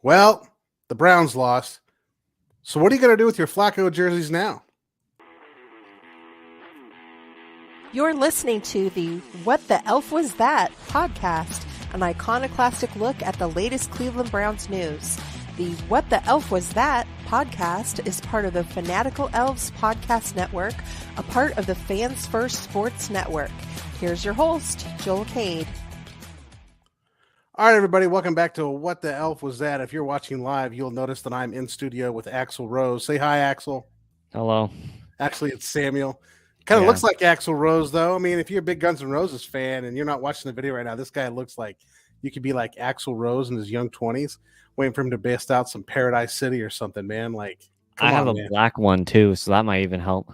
Well, the Browns lost. So what are you going to do with your Flacco jerseys now? You're listening to the What the Elf Was That podcast, an iconoclastic look at the latest Cleveland Browns news. The What the Elf Was That podcast is part of the Fanatical Elves podcast network, a part of the Fans First Sports Network. Here's your host, Joel Cade. All right, everybody, welcome back to What the Elf Was That. If you're watching live, you'll notice that I'm in studio with Axl Rose. Say hi, Axl. Hello. Actually, it's Samuel. Kind of looks like Axl Rose, though. I mean, if you're a big Guns N' Roses fan and you're not watching the video right now, this guy looks like you could be like Axl Rose in his young 20s, waiting for him to bust out some Paradise City or something, man. Like, I have a black one, too, so that might even help.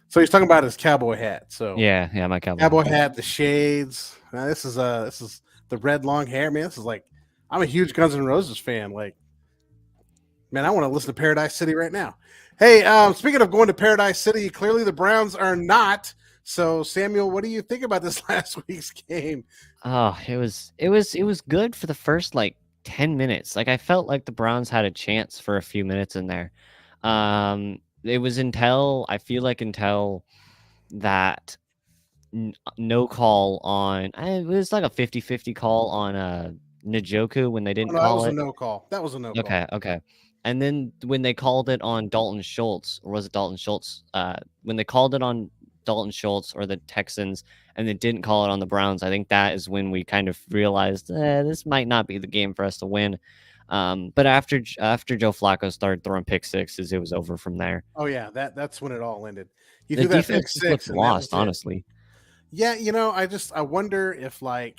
So he's talking about his cowboy hat. So yeah, my cowboy hat, the shades. This is the red long hair, man. This is like, I'm a huge Guns N' Roses fan. Like, man, I want to listen to Paradise City right now. Hey, speaking of going to Paradise City, clearly the Browns are not. So, Samuel, what do you think about this last week's game? Oh, it was good for the first 10 minutes. Like, I felt like the Browns had a chance for a few minutes in there. It was until that no call on, it was like a 50-50 call on Njoku when they didn't call it. That was a no call. Okay. And then when they called it on Dalton Schultz, or was it Dalton Schultz? When they called it on Dalton Schultz or the Texans and they didn't call it on the Browns, I think that is when we kind of realized this might not be the game for us to win. But after Joe Flacco started throwing pick sixes, it was over from there. Oh, yeah, that's when it all ended. The defense looked lost, honestly. Yeah, I wonder if they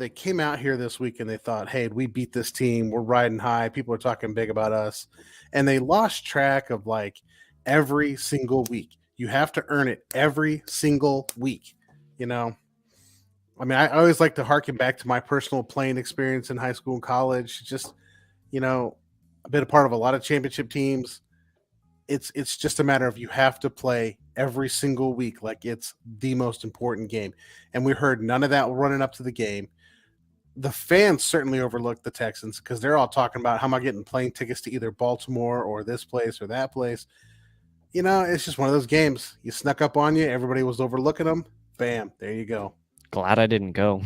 came out here this week and they thought, hey, we beat this team. We're riding high. People are talking big about us. And they lost track of every single week. You have to earn it every single week. I mean, I always like to harken back to my personal playing experience in high school and college. Just, I've been a part of a lot of championship teams. It's just a matter of you have to play every single week like it's the most important game. And we heard none of that running up to the game. The fans certainly overlooked the Texans because they're all talking about how am I getting plane tickets to either Baltimore or this place or that place. It's just one of those games. You snuck up on you. Everybody was overlooking them. Bam, there you go. Glad I didn't go.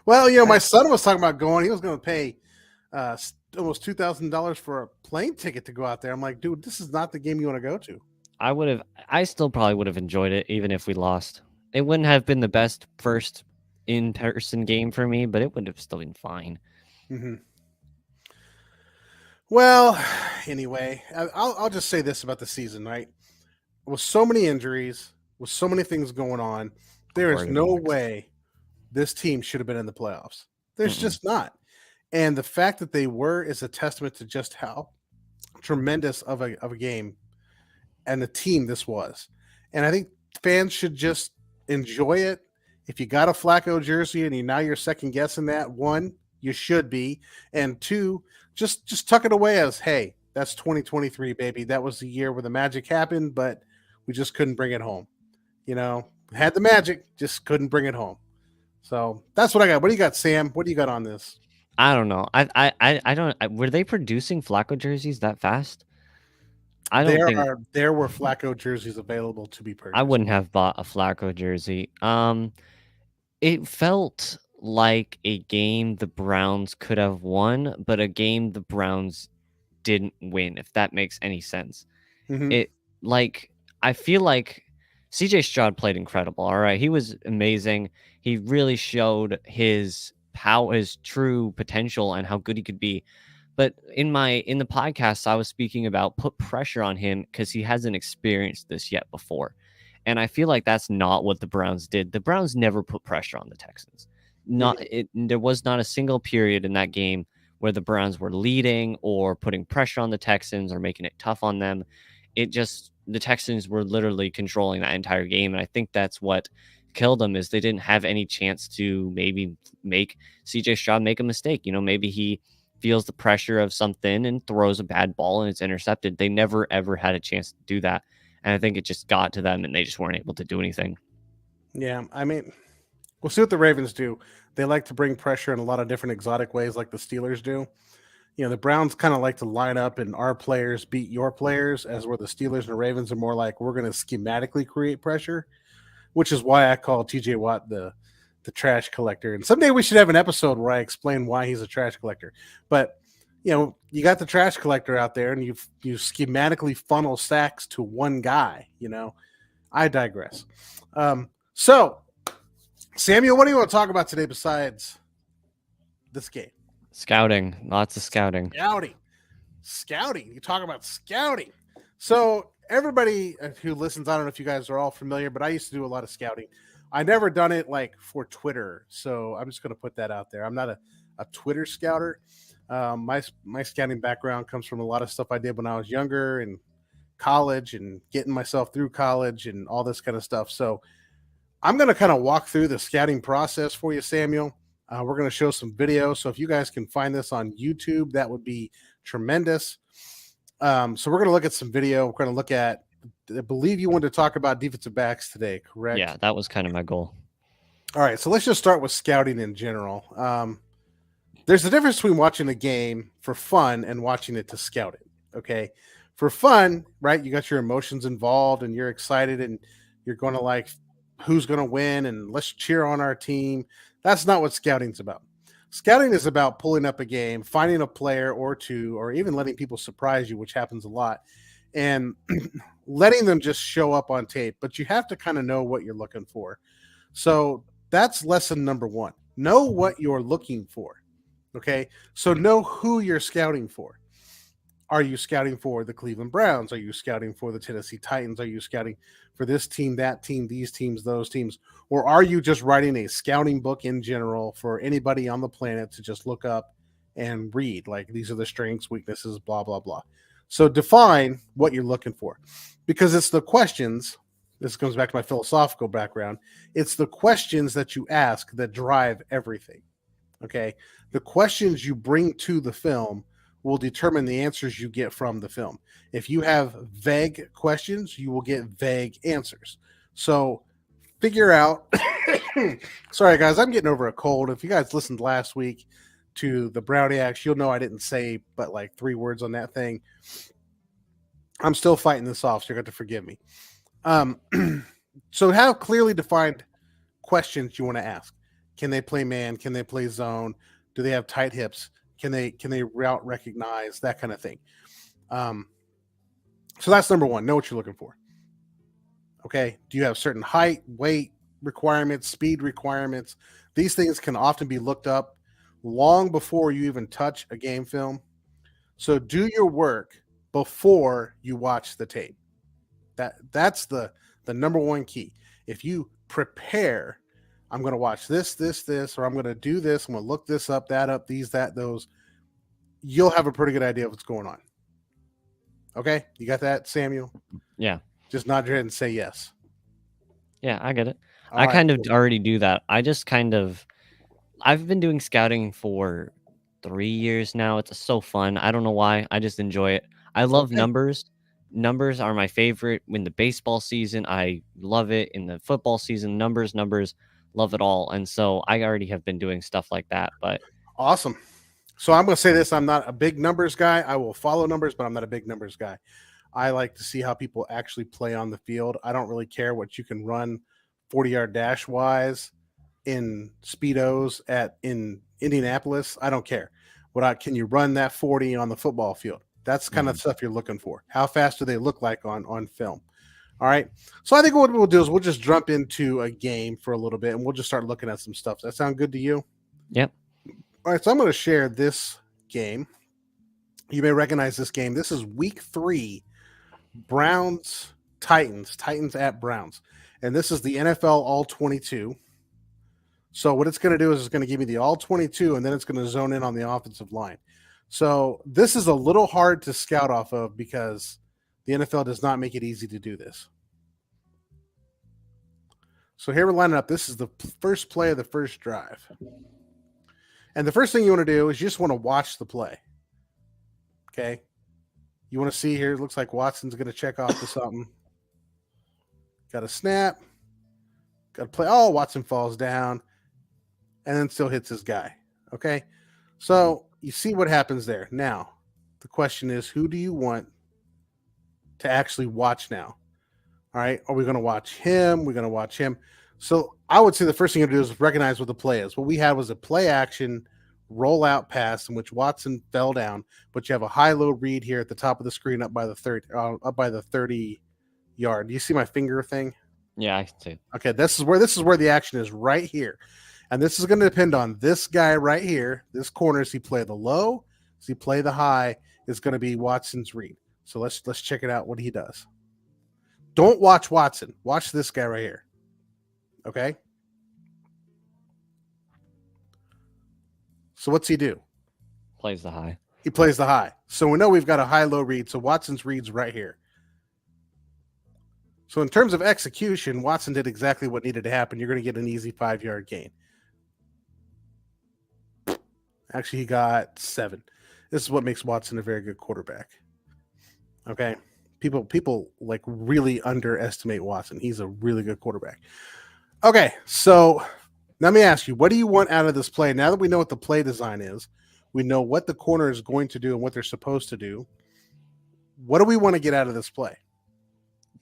Well, my son was talking about going. He was going to pay almost $2,000 for a plane ticket to go out there. I'm like, dude, this is not the game you want to go to. I still probably would have enjoyed it even if we lost. It wouldn't have been the best first in-person game for me, but it would have still been fine. Mm-hmm. Well, anyway, I'll just say this about the season, right? With so many injuries, with so many things going on, there is no way this team should have been in the playoffs. There's just not. And the fact that they were is a testament to just how tremendous of a game and the team this was. And I think fans should just enjoy it. If you got a Flacco jersey and now you're second guessing that, one, you should be. And two, just tuck it away as, hey, that's 2023, baby. That was the year where the magic happened, but we just couldn't bring it home. Had the magic, just couldn't bring it home. So that's what I got. What do you got, Sam? What do you got on this? I don't know. I don't. Were they producing Flacco jerseys that fast? There were Flacco jerseys available to be purchased. I wouldn't have bought a Flacco jersey. It felt like a game the Browns could have won, but a game the Browns didn't win, if that makes any sense. Mm-hmm. I feel like CJ Stroud played incredible. All right. He was amazing. He really showed his true potential and how good he could be. But in the podcast, I was speaking about put pressure on him because he hasn't experienced this yet before. And I feel like that's not what the Browns did. The Browns never put pressure on the Texans. There was not a single period in that game where the Browns were leading or putting pressure on the Texans or making it tough on them. The Texans were literally controlling that entire game. And I think that's what killed them is they didn't have any chance to maybe make CJ Stroud make a mistake. Maybe he feels the pressure of something and throws a bad ball and it's intercepted. They never, ever had a chance to do that. And I think it just got to them and they just weren't able to do anything. Yeah, I mean, we'll see what the Ravens do. They like to bring pressure in a lot of different exotic ways, like the Steelers do. The Browns kind of like to line up and our players beat your players, as where the Steelers and the Ravens are more like we're going to schematically create pressure, which is why I call TJ Watt the trash collector. And someday we should have an episode where I explain why he's a trash collector. But you got the trash collector out there, and you schematically funnel sacks to one guy. I digress. So, Samuel, what do you want to talk about today besides this game? Scouting. Lots of scouting. Scouting. You talk about scouting. So, everybody who listens, I don't know if you guys are all familiar, but I used to do a lot of scouting. I never done it like for Twitter, so I'm just going to put that out there. I'm not a Twitter scouter. My scouting background comes from a lot of stuff I did when I was younger and college and getting myself through college and all this kind of stuff. So I'm going to kind of walk through the scouting process for you, Samuel. We're going to show some video. So if you guys can find this on YouTube, that would be tremendous. So we're going to look at some video. We're going to look at, I believe you wanted to talk about defensive backs today, correct? Yeah, that was kind of my goal. All right, so let's just start with scouting in general. There's a difference between watching a game for fun and watching it to scout it, okay? For fun, right, you got your emotions involved and you're excited and you're going to like who's going to win and let's cheer on our team. That's not what scouting's about. Scouting is about pulling up a game, finding a player or two, or even letting people surprise you, which happens a lot, and letting them just show up on tape. But you have to kind of know what you're looking for. So that's lesson number one. Know what you're looking for. Okay, so know who you're scouting for. Are you scouting for the Cleveland Browns? Are you scouting for the Tennessee Titans? Are you scouting for this team, that team, these teams, those teams? Or are you just writing a scouting book in general for anybody on the planet to just look up and read? Like, these are the strengths, weaknesses, blah, blah, blah. So define what you're looking for, because it's the questions. This comes back to my philosophical background. It's the questions that you ask that drive everything. Okay. The questions you bring to the film will determine the answers you get from the film. If you have vague questions, you will get vague answers. So figure out, sorry guys, I'm getting over a cold. If you guys listened last week to the Browniacs, you'll know I didn't say but like 3 words on that thing. I'm still fighting this off, so you're going to forgive me. So have clearly defined questions you want to ask. Can they play man? Can they play zone? Do they have tight hips? Can they route recognize, that kind of thing? So that's number one. Know what you're looking for. Okay. Do you have certain height, weight requirements, speed requirements? These things can often be looked up long before you even touch a game film. So do your work before you watch the tape. That's the number one key. If you prepare, I'm going to watch this, or I'm going to do this, I'm going to look this up, that up, these, that, those, you'll have a pretty good idea of what's going on. Okay? You got that, Samuel? Yeah. Just nod your head and say yes. Yeah, I get it. All I right, kind of cool. already do that. I've been doing scouting for 3 years now. It's so fun. I don't know why. I just enjoy it. I love Okay. numbers. Numbers are my favorite. In the baseball season, I love it. In the football season, numbers, love it all. And so I already have been doing stuff like that. But Awesome. So I'm going to say this. I'm not a big numbers guy. I will follow numbers, but I'm not a big numbers guy. I like to see how people actually play on the field. I don't really care what you can run 40-yard dash wise in Speedos in Indianapolis. I don't care. Can you run that 40 on the football field? That's kind of stuff you're looking for. How fast do they look like on film? All right. So I think what we'll do is we'll just jump into a game for a little bit and we'll just start looking at some stuff. Does that sound good to you? Yep. All right. So I'm going to share this game. You may recognize this game. This is week 3, Browns, Titans at Browns. And this is the NFL All 22. So what it's going to do is it's going to give me the All 22, and then it's going to zone in on the offensive line. So this is a little hard to scout off of because the NFL does not make it easy to do this. So here we're lining up. This is the first play of the first drive. And the first thing you want to do is you just want to watch the play. Okay. You want to see here, it looks like Watson's going to check off to something. Got a snap. Got to play. Oh, Watson falls down. and then still hits his guy. Okay. So you see what happens there. Now, the question is, who do you want to actually watch now? All right. Are we going to watch him? We're going to watch him. So I would say the first thing you do is recognize what the play is. What we had was a play action rollout pass in which Watson fell down, but you have a high-low read here at the top of the screen up by the 30 yard. Do you see my finger thing? Yeah, I can see. Okay, this is where the action is right here. And this is going to depend on this guy right here. This corner, does he play the low? Does he play the high? Is going to be Watson's read. So let's check it out what he does. Don't watch Watson. Watch this guy right here. Okay? So what's he do? Plays the high. He plays the high. So we know we've got a high-low read. So Watson's read's right here. So in terms of execution, Watson did exactly what needed to happen. You're going to get an easy 5-yard gain. Actually, he got 7. This is what makes Watson a very good quarterback. Okay? People like really underestimate Watson. He's a really good quarterback. Okay, so let me ask you, what do you want out of this play? Now that we know what the play design is, we know what the corner is going to do and what they're supposed to do. What do we want to get out of this play?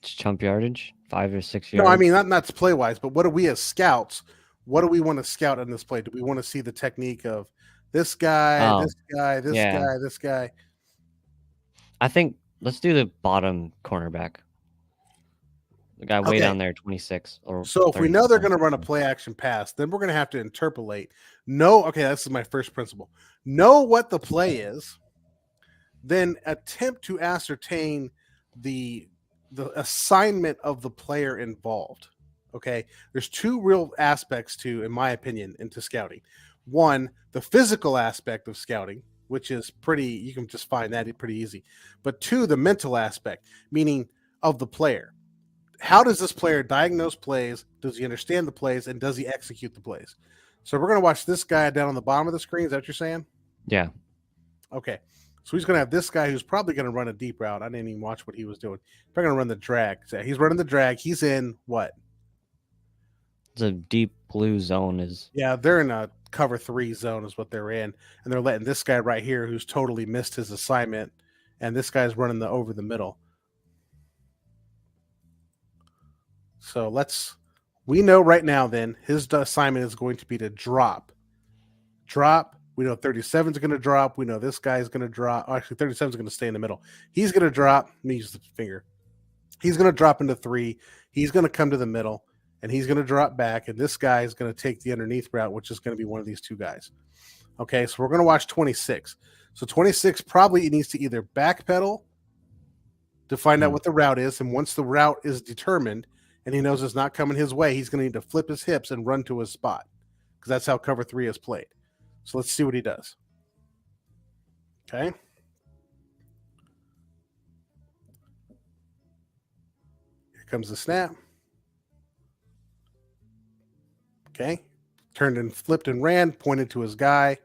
Chump yardage, 5 or 6 yards. No, I mean not play wise, but what do we as scouts? What do we want to scout in this play? Do we want to see the technique of this guy, this guy, this guy, this guy? I think let's do the bottom cornerback. The guy way down there, 26. So if we know they're going to run a play action pass, then we're going to have to interpolate. This is my first principle. Know what the play is, then attempt to ascertain the assignment of the player involved. Okay. There's 2 real aspects to, in my opinion, into scouting. One, the physical aspect of scouting, which is you can just find that pretty easy. But 2, the mental aspect, meaning of the player. How does this player diagnose plays? Does he understand the plays? And does he execute the plays? So we're going to watch this guy down on the bottom of the screen. Is that what you're saying? Yeah. Okay. So he's going to have this guy who's probably going to run a deep route. I didn't even watch what he was doing. They're going to run the drag. So he's running the drag. He's in what? The deep blue zone Yeah, they're in a cover 3 zone is what they're in. And they're letting this guy right here who's totally missed his assignment. And this guy's running over the middle. So we know right now then his assignment is going to be to drop. We know 37 is going to drop. We know this guy is going to drop. Actually, 37 is going to stay in the middle. He's going to drop. Let me use the finger. He's going to drop into 3. He's going to come to the middle, and he's going to drop back. And this guy is going to take the underneath route, which is going to be one of these 2 guys. Okay, so we're going to watch 26. So 26 probably needs to either backpedal to find out what the route is. And once the route is determined and he knows it's not coming his way, he's going to need to flip his hips and run to his spot because that's how cover 3 is played. So let's see what he does. Okay. Here comes the snap. Okay. Turned and flipped and ran, pointed to his guy.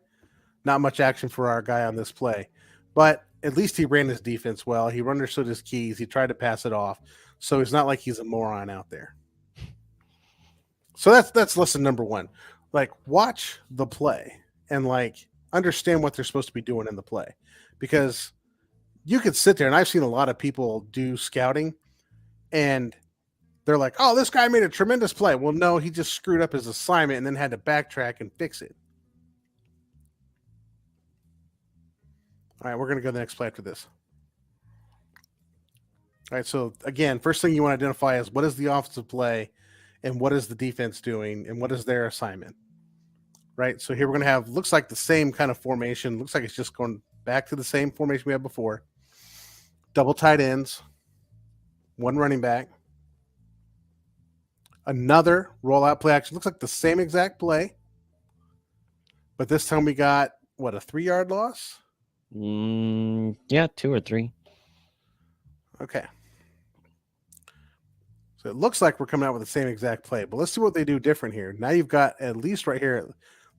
Not much action for our guy on this play, but at least he ran his defense well. He understood his keys. He tried to pass it off. So it's not like he's a moron out there. So that's lesson number 1. Like, watch the play and understand what they're supposed to be doing in the play, because you could sit there, and I've seen a lot of people do scouting and they're like, oh, this guy made a tremendous play. Well, no, he just screwed up his assignment and then had to backtrack and fix it. All right, we're going to go to the next play after this. All right, so again, first thing you want to identify is what is the offensive play and what is the defense doing and what is their assignment, right? So here we're going to have, looks like the same kind of formation. Looks like it's just going back to the same formation we had before. Double tight ends, 1 running back, another rollout play action. Looks like the same exact play, but this time we got, a 3-yard loss? Yeah, 2 or 3. Okay. So it looks like we're coming out with the same exact play, but let's see what they do different here. Now you've got, at least right here, it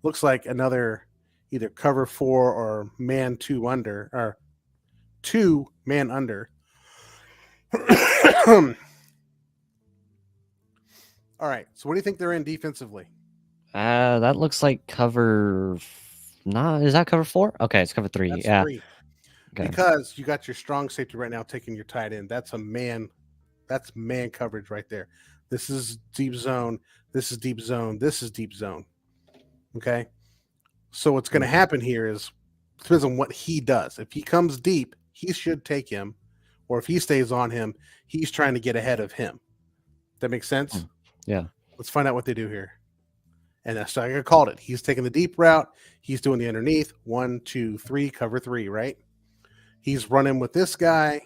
looks like another either cover 4 or man 2 under, or 2 man under. All right. So what do you think they're in defensively? That looks like cover. Nah, is that cover 4? Okay, it's cover 3. That's Yeah. 3. Okay. Because you got your strong safety right now taking your tight end. That's man coverage right there. This is deep zone. This is deep zone. This is deep zone. Okay. So what's going to happen here is depends on what he does. If he comes deep, he should take him, or if he stays on him, he's trying to get ahead of him. That makes sense. Yeah. Let's find out what they do here. And that's like I called it. He's taking the deep route. He's doing the underneath. 1, 2, 3, cover 3, right? He's running with this guy.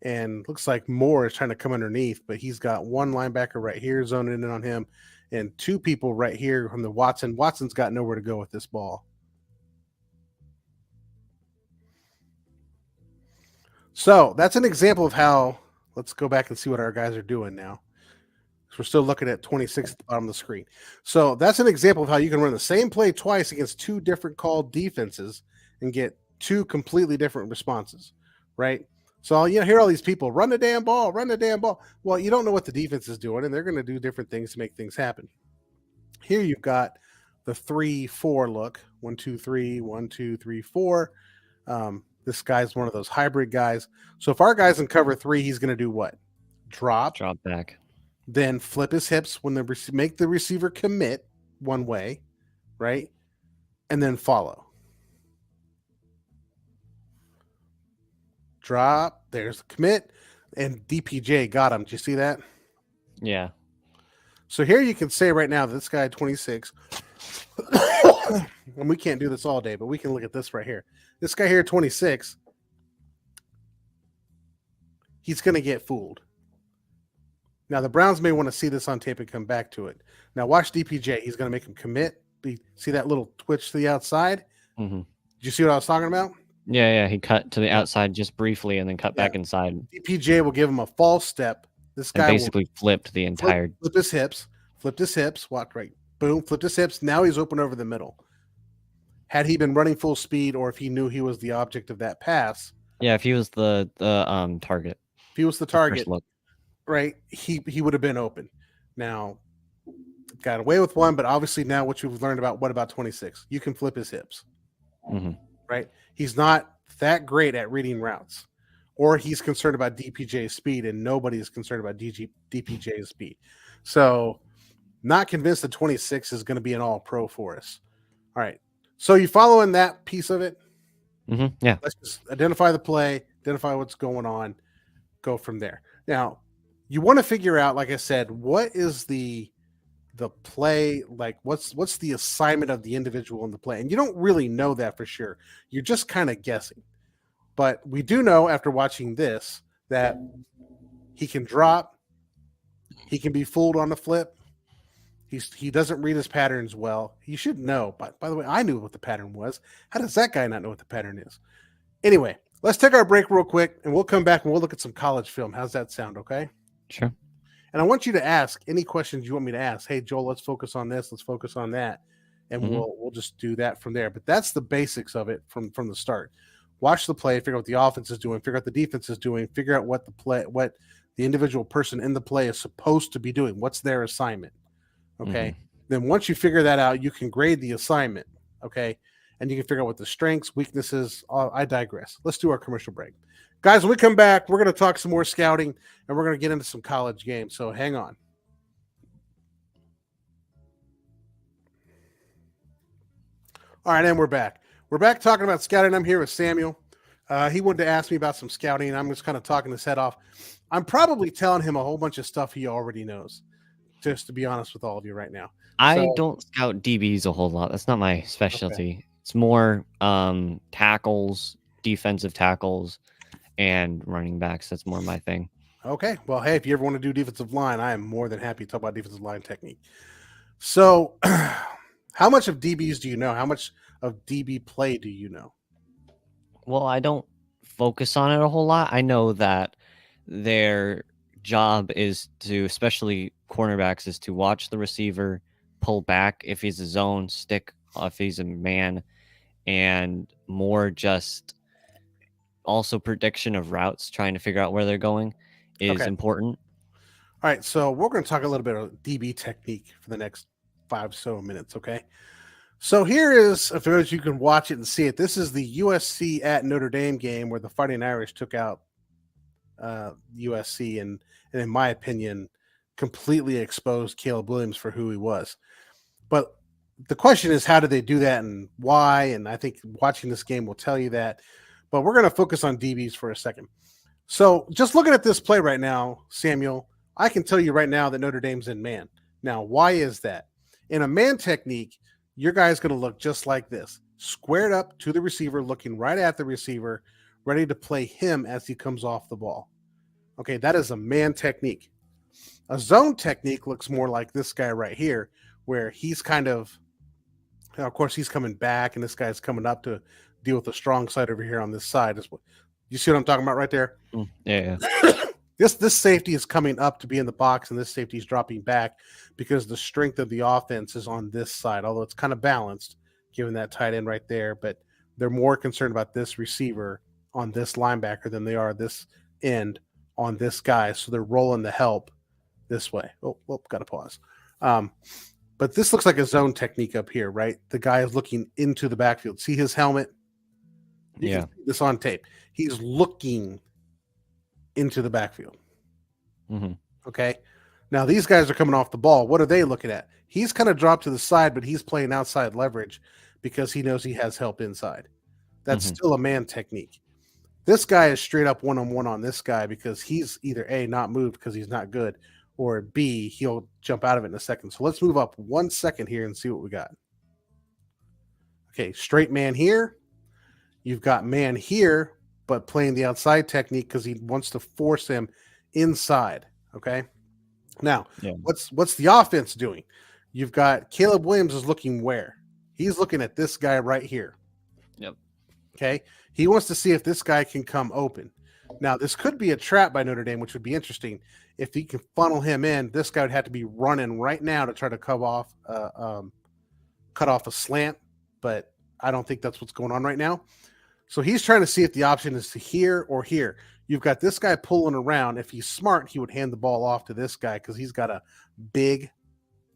And looks like Moore is trying to come underneath, but he's got one linebacker right here zoning in on him and 2 people right here from the Watson. Watson's got nowhere to go with this ball. So that's an example of how, let's go back and see what our guys are doing now. So we're still looking at 26 at the bottom of the screen. So that's an example of how you can run the same play twice against 2 different called defenses and get 2 completely different responses, right? So you hear all these people, run the damn ball, run the damn ball. Well, you don't know what the defense is doing, and they're going to do different things to make things happen. Here you've got the 3-4 look, 1, 2, 3, 1, 2, 3, 4. This guy's one of those hybrid guys. So if our guy's in cover 3, he's going to do what? Drop back. Then flip his hips when make the receiver commit one way, right? And then follow. Drop. There's the commit. And DPJ got him. Did you see that? Yeah. So here you can say right now, this guy 26, and we can't do this all day, but we can look at this right here. This guy here, 26, he's going to get fooled. Now, the Browns may want to see this on tape and come back to it. Now, watch DPJ. He's going to make him commit. See that little twitch to the outside? Mm-hmm. Did you see what I was talking about? Yeah. He cut to the outside just briefly and then cut back inside. DPJ will give him a false step. This guy basically flipped the entire. Flipped his hips, walked right, boom, flipped his hips. Now he's open over the middle. Had he been running full speed, or if he knew he was the object of that pass. Yeah, if he was the target. If he was the target, right, he would have been open. Now, got away with one, but obviously now what you've learned about, what about 26? You can flip his hips, right? He's not that great at reading routes, or he's concerned about DPJ's speed, and nobody is concerned about DPJ's speed. So, not convinced that 26 is going to be an all-pro for us. All right. So you following that piece of it? Yeah. Let's just identify the play, identify what's going on, go from there. Now, you want to figure out, like I said, what is the play, like what's the assignment of the individual in the play? And you don't really know that for sure. You're just kind of guessing. But we do know after watching this that he can drop, he can be fooled on the flip. He doesn't read his patterns well. He should know. But by the way, I knew what the pattern was. How does that guy not know what the pattern is? Anyway, let's take our break real quick, and we'll come back and we'll look at some college film. How's that sound? Okay. Sure. And I want you to ask any questions you want me to ask. Hey, Joel, let's focus on this. Let's focus on that, and we'll just do that from there. But that's the basics of it from the start. Watch the play, figure out what the offense is doing, figure out the defense is doing, figure out what the individual person in the play is supposed to be doing. What's their assignment? Okay. Then once you figure that out, you can grade the assignment. Okay. And you can figure out what the strengths, weaknesses. I digress. Let's do our commercial break. Guys, when we come back, we're going to talk some more scouting and we're going to get into some college games. So hang on. All right. And we're back. We're back talking about scouting. I'm here with Samuel. He wanted to ask me about some scouting, and I'm just kind of talking his head off. I'm probably telling him a whole bunch of stuff he already knows. Just to be honest with all of you right now. I don't scout DBs a whole lot. That's not my specialty. Okay. It's more tackles, defensive tackles, and running backs. That's more my thing. Okay. Well, hey, if you ever want to do defensive line, I am more than happy to talk about defensive line technique. So how much of DBs do you know? How much of DB play do you know? Well, I don't focus on it a whole lot. I know that their job is to, especially cornerbacks, is to watch the receiver, pull back if he's a zone, stick if he's a man, and more just also prediction of routes, trying to figure out where they're going is important. All right, so we're going to talk a little bit of DB technique for the next 5 so minutes. Okay. So here is, for those you can watch it and see it, this is the USC at Notre Dame game where the Fighting Irish took out USC and in my opinion, completely exposed Caleb Williams for who he was. But the question is, how did they do that and why? And I think watching this game will tell you that. But we're going to focus on DBs for a second. So just looking at this play right now, Samuel, I can tell you right now that Notre Dame's in man. Now, why is that? In a man technique, your guy's going to look just like this, squared up to the receiver, looking right at the receiver, ready to play him as he comes off the ball. Okay, that is a man technique. A zone technique looks more like this guy right here, where he's kind of course, he's coming back, and this guy's coming up to deal with the strong side over here on this side. You see what I'm talking about right there? Yeah. This safety is coming up to be in the box, and this safety is dropping back because the strength of the offense is on this side, although it's kind of balanced given that tight end right there. But they're more concerned about this receiver on this linebacker than they are this end on this guy. So they're rolling the help this way. Oh, got to pause. But this looks like a zone technique up here, right? The guy is looking into the backfield. See his helmet? You can see this on tape. He's looking into the backfield. Mm-hmm. Okay. Now these guys are coming off the ball. What are they looking at? He's kind of dropped to the side, but he's playing outside leverage because he knows he has help inside. That's still a man technique. This guy is straight up one-on-one on this guy because he's either A, not moved because he's not good, or B, he'll jump out of it in a second. So let's move up 1 second here and see what we got. Okay, straight man here. You've got man here, but playing the outside technique because he wants to force him inside. Okay. Now, what's the offense doing? You've got Caleb Williams is looking where? He's looking at this guy right here. Yep. Okay. He wants to see if this guy can come open. Now, this could be a trap by Notre Dame, which would be interesting. If he can funnel him in, this guy would have to be running right now to try to cut off a slant, but I don't think that's what's going on right now. So he's trying to see if the option is to here or here. You've got this guy pulling around. If he's smart, he would hand the ball off to this guy because he's got a big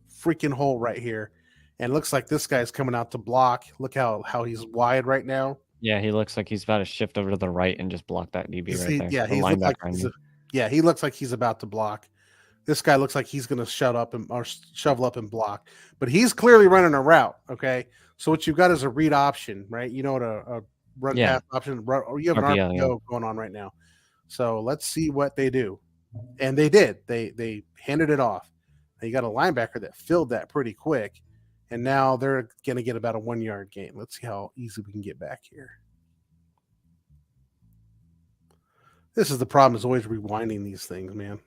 freaking hole right here. And it looks like this guy's coming out to block. Look how he's wide right now. Yeah, he looks like he's about to shift over to the right and just block that DB right there. Yeah, he looks like he's about to block. This guy looks like he's going to shovel up and block. But he's clearly running a route, okay? So what you've got is a read option, right? You know what a run pass option, or you have an RPO going on right now. So let's see what they do. And they did. They handed it off. Now you got a linebacker that filled that pretty quick. And now they're going to get about a 1 yard gain. Let's see how easy we can get back here. This is the problem, is always rewinding these things, man.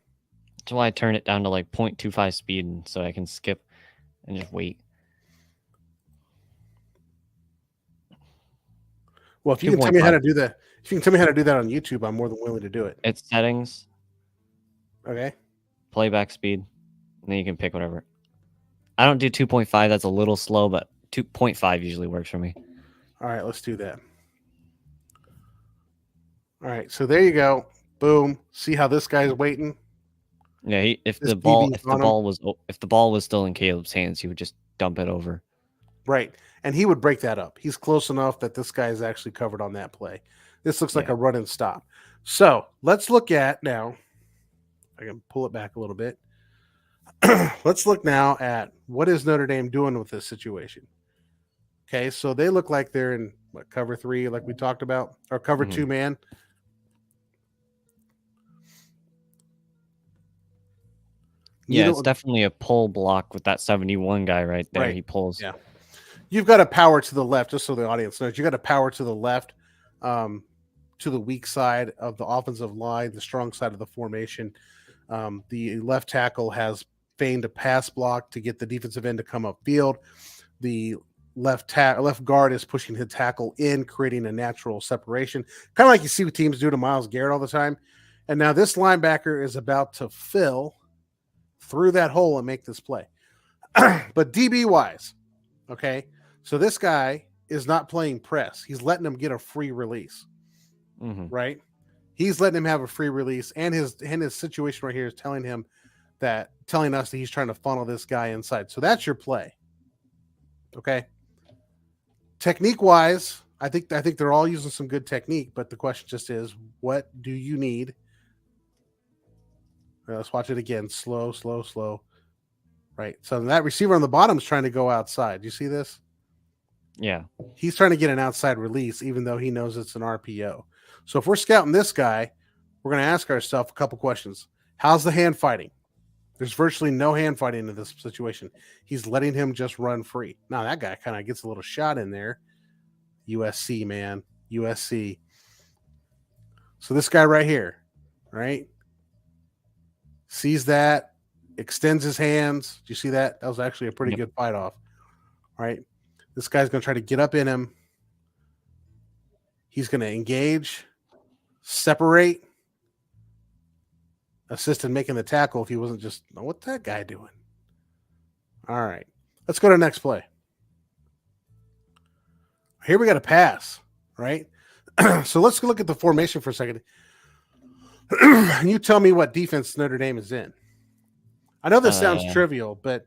That's why I turn it down to like 0.25 speed so I can skip and just wait. Well, if you can tell me how to do that, on YouTube, I'm more than willing to do it. It's settings. Okay. Playback speed. And then you can pick whatever. I don't do 2.5. That's a little slow, but 2.5 usually works for me. All right, let's do that. All right, so there you go. Boom. See how this guy's waiting? Yeah, if the ball was still in Caleb's hands, he would just dump it over. Right. And he would break that up. He's close enough that this guy is actually covered on that play. This looks like a run and stop. So let's look at now. I can pull it back a little bit. Let's look now at what is Notre Dame doing with this situation. Okay, so they look like they're in cover 3, like we talked about, or cover 2 man. Yeah, it's definitely a pull block with that 71 guy right there. Right. He pulls. Yeah. You've got a power to the left, just so the audience knows. You got a power to the left, to the weak side of the offensive line, the strong side of the formation. The left tackle has feigned a pass block to get the defensive end to come upfield. The left guard is pushing his tackle in, creating a natural separation, kind of like you see what teams do to Myles Garrett all the time. And now this linebacker is about to fill through that hole and make this play. But DB wise, okay, so this guy is not playing press. He's letting him get a free release, right? He's letting him have a free release, and his situation right here is telling us that he's trying to funnel this guy inside. So that's your play. Okay. Technique wise, I think they're all using some good technique, but the question just is, what do you need? Let's watch it again. Slow, slow, slow. Right. So that receiver on the bottom is trying to go outside. Do you see this? Yeah. He's trying to get an outside release, even though he knows it's an RPO. So if we're scouting this guy, we're going to ask ourselves a couple questions. How's the hand fighting? There's virtually no hand fighting in this situation. He's letting him just run free. Now that guy kind of gets a little shot in there. USC, man. USC. So this guy right here, right? Sees that, extends his hands. Do you see that? That was actually a pretty good fight off. All right. This guy's going to try to get up in him. He's going to engage, separate, assist in making the tackle if he wasn't just, what's that guy doing? All right. Let's go to the next play. Here we got a pass, right? So let's look at the formation for a second. You tell me what defense Notre Dame is in. I know this sounds trivial, but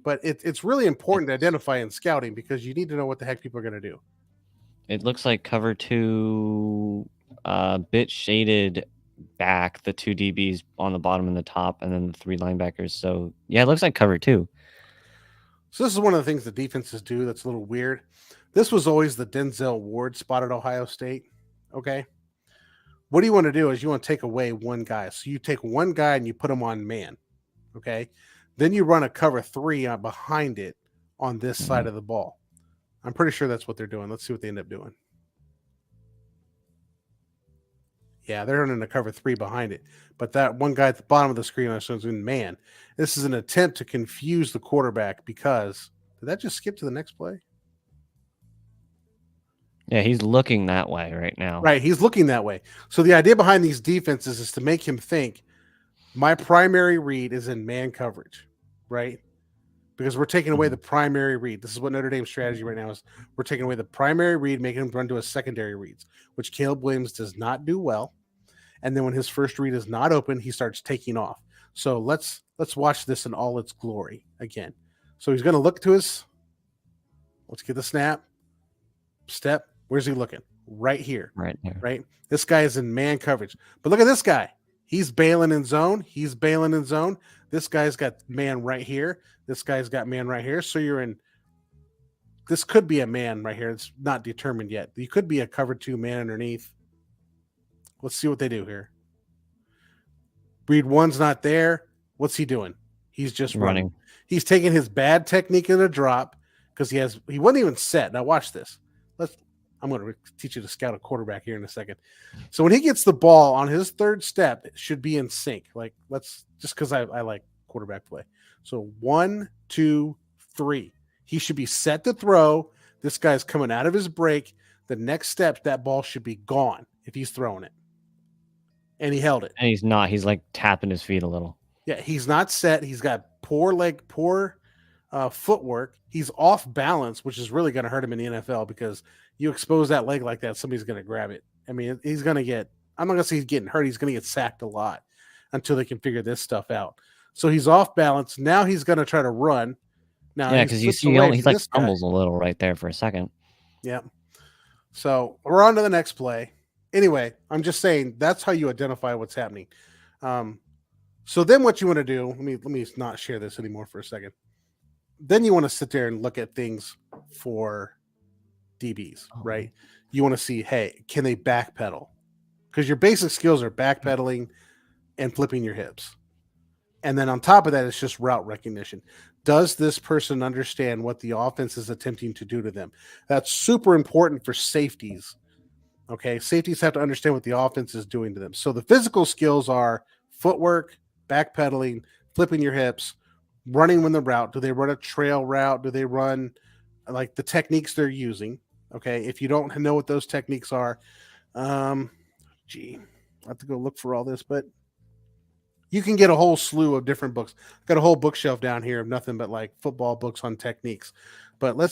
it's really important to identify in scouting because you need to know what the heck people are going to do. It looks like cover 2, bit shaded back, the 2 DBs on the bottom and the top, and then the 3 linebackers. So, yeah, it looks like cover 2. So this is one of the things the defenses do that's a little weird. This was always the Denzel Ward spot at Ohio State, okay? What do you want to do is you want to take away one guy. So you take one guy and you put him on man, okay? Then you run a cover 3 behind it on this side of the ball. I'm pretty sure that's what they're doing. Let's see what they end up doing. Yeah, they're running a cover 3 behind it. But that one guy at the bottom of the screen, I assume, is in man. This is an attempt to confuse the quarterback because – did that just skip to the next play? Yeah, he's looking that way right now. Right, he's looking that way. So the idea behind these defenses is to make him think my primary read is in man coverage, right? Because we're taking away the primary read. This is what Notre Dame's strategy right now is. We're taking away the primary read, making him run to a secondary reads, which Caleb Williams does not do well. And then when his first read is not open, he starts taking off. So let's watch this in all its glory again. So he's going to look to his – let's get the snap, step. Where's he looking? Right here. Right there. Right? This guy is in man coverage. But look at this guy. He's bailing in zone. He's bailing in zone. This guy's got man right here. This guy's got man right here. So you're in – this could be a man right here. It's not determined yet. You could be a cover 2 man underneath. Let's see what they do here. Read 1's not there. What's he doing? He's just running. He's taking his bad technique in a drop because he wasn't even set. Now watch this. I'm going to teach you to scout a quarterback here in a second. So when he gets the ball on his third step, it should be in sync. Like just because I like quarterback play. So 1, 2, 3. He should be set to throw. This guy's coming out of his break. The next step, that ball should be gone if he's throwing it. And he held it. And he's not. He's like tapping his feet a little. Yeah, he's not set. He's got poor footwork. He's off balance, which is really going to hurt him in the NFL because you expose that leg like that, somebody's going to grab it. I mean, he's going to get – I'm not going to say he's getting hurt. He's going to get sacked a lot until they can figure this stuff out. So he's off balance. Now he's going to try to run. Now, yeah, because you see he's like stumbles a little right there for a second. Yeah. So we're on to the next play. Anyway, I'm just saying that's how you identify what's happening. So then what you want to do, let me not share this anymore for a second. Then you want to sit there and look at things for DBs, right? You want to see, hey, can they backpedal? Because your basic skills are backpedaling and flipping your hips. And then on top of that, it's just route recognition. Does this person understand what the offense is attempting to do to them? That's super important for safeties. Okay, safeties have to understand what the offense is doing to them. So the physical skills are footwork, backpedaling, flipping your hips, running when the route. Do they run a trail route? Do they run like the techniques they're using? Okay, if you don't know what those techniques are, I have to go look for all this, but you can get a whole slew of different books. I've got a whole bookshelf down here of nothing but like football books on techniques. But let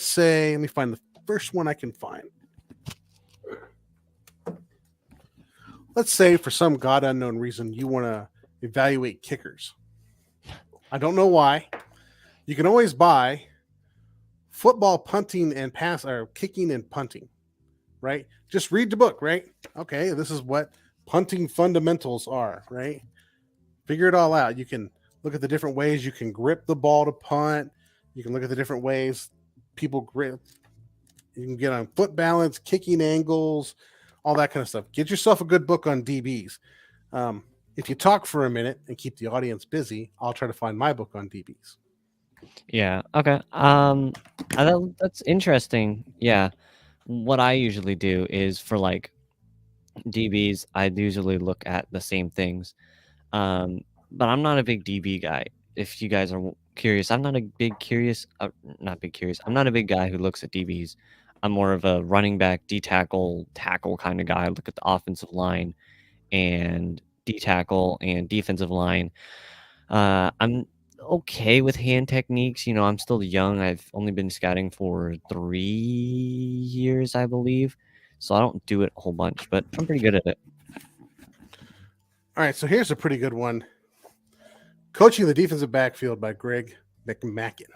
me find the first one I can find. Let's say for some God unknown reason you want to evaluate kickers. I don't know why. You can always buy football punting and pass or kicking and punting, right? Just read the book, right? Okay, this is what punting fundamentals are, right? Figure it all out. You can look at the different ways you can grip the ball to punt. You can look at the different ways people grip. You can get on foot balance, kicking angles, all that kind of stuff. Get yourself a good book on DBs. If you talk for a minute and keep the audience busy, I'll try to find my book on DBs. Yeah. Okay. That's interesting. Yeah. What I usually do is for like DBs, I usually look at the same things. But I'm not a big DB guy. If you guys are curious, I'm not a big curious, not big curious. I'm not a big guy who looks at DBs. I'm more of a running back, D tackle kind of guy. I look at the offensive line and D tackle and defensive line. I'm okay with hand techniques. You know, I'm still young. I've only been scouting for 3 years, I believe. So I don't do it a whole bunch, but I'm pretty good at it. All right, so here's a pretty good one. Coaching the Defensive Backfield by Greg McMacken.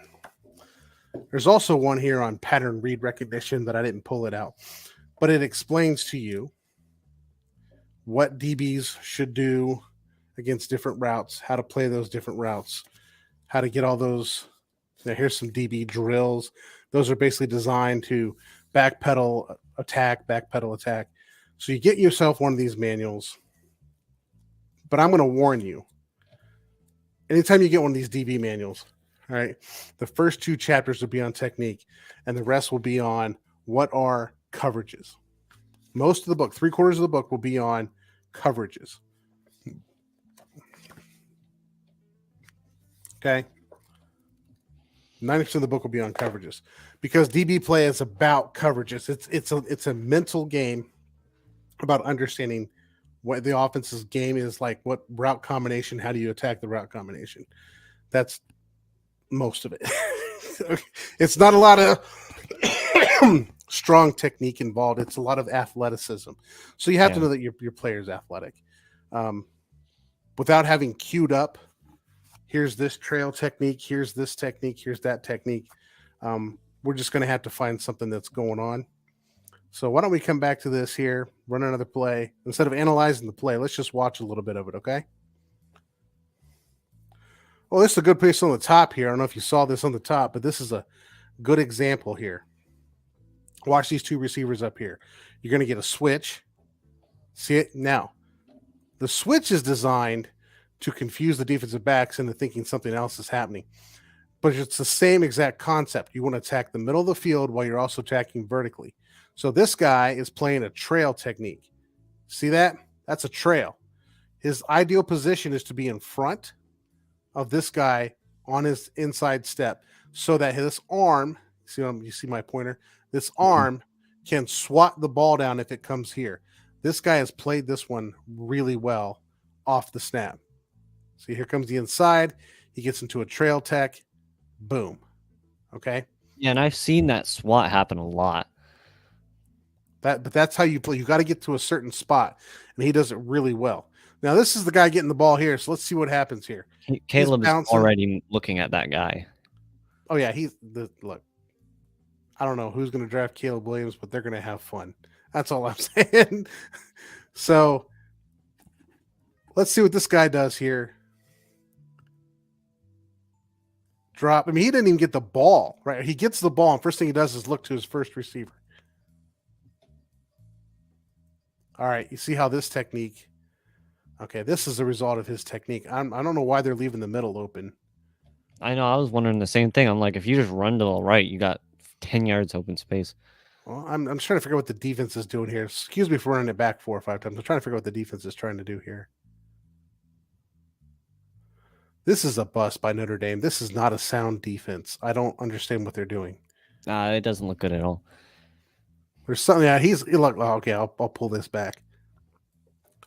There's also one here on pattern read recognition that I didn't pull it out, but it explains to you what DBs should do against different routes, how to play those different routes, how to get all those. Now, here's some DB drills. Those are basically designed to backpedal attack. So you get yourself one of these manuals, but I'm going to warn you. Anytime you get one of these DB manuals, all right, the first 2 chapters will be on technique, and the rest will be on what are coverages. Most of the book, 3/4 of the book, will be on coverages. Okay. 90% of the book will be on coverages because DB play is about coverages. It's a mental game about understanding what the offense's game is like, what route combination, how do you attack the route combination? That's most of it. It's not a lot of strong technique involved. It's a lot of athleticism. So you have to know that your player is athletic. Without having queued up, here's this trail technique, here's this technique, here's that technique. We're just going to have to find something that's going on. So why don't we come back to this here, run another play. Instead of analyzing the play, let's just watch a little bit of it, okay? Well, this is a good place on the top here. I don't know if you saw this on the top, but this is a good example here. Watch these 2 receivers up here. You're going to get a switch. See it? Now, the switch is designed to confuse the defensive backs into thinking something else is happening. But it's the same exact concept. You want to attack the middle of the field while you're also attacking vertically. So this guy is playing a trail technique. See that? That's a trail. His ideal position is to be in front of this guy on his inside step so that his arm, you see my pointer? This arm can swat the ball down if it comes here. This guy has played this one really well off the snap. See, here comes the inside. He gets into a trail tech. Boom. Okay? Yeah, and I've seen that SWAT happen a lot. But that's how you play. You got to get to a certain spot, and he does it really well. Now, this is the guy getting the ball here, so let's see what happens here. Caleb is already looking at that guy. Oh, yeah, look. I don't know who's going to draft Caleb Williams, but they're going to have fun. That's all I'm saying. So, let's see what this guy does here. Drop. I mean, he didn't even get the ball, right? He gets the ball, and first thing he does is look to his first receiver. All right, you see how this technique, okay, this is the result of his technique. I don't know why they're leaving the middle open. I know, I was wondering the same thing. I'm like, if you just run to the right, you got 10 yards open space. Well, I'm trying to figure out what the defense is doing here. Excuse me for running it back 4 or 5 times. I'm trying to figure out what the defense is trying to do here. This is a bust by Notre Dame. This is not a sound defense. I don't understand what they're doing. It doesn't look good at all. There's something. Yeah, okay. I'll pull this back.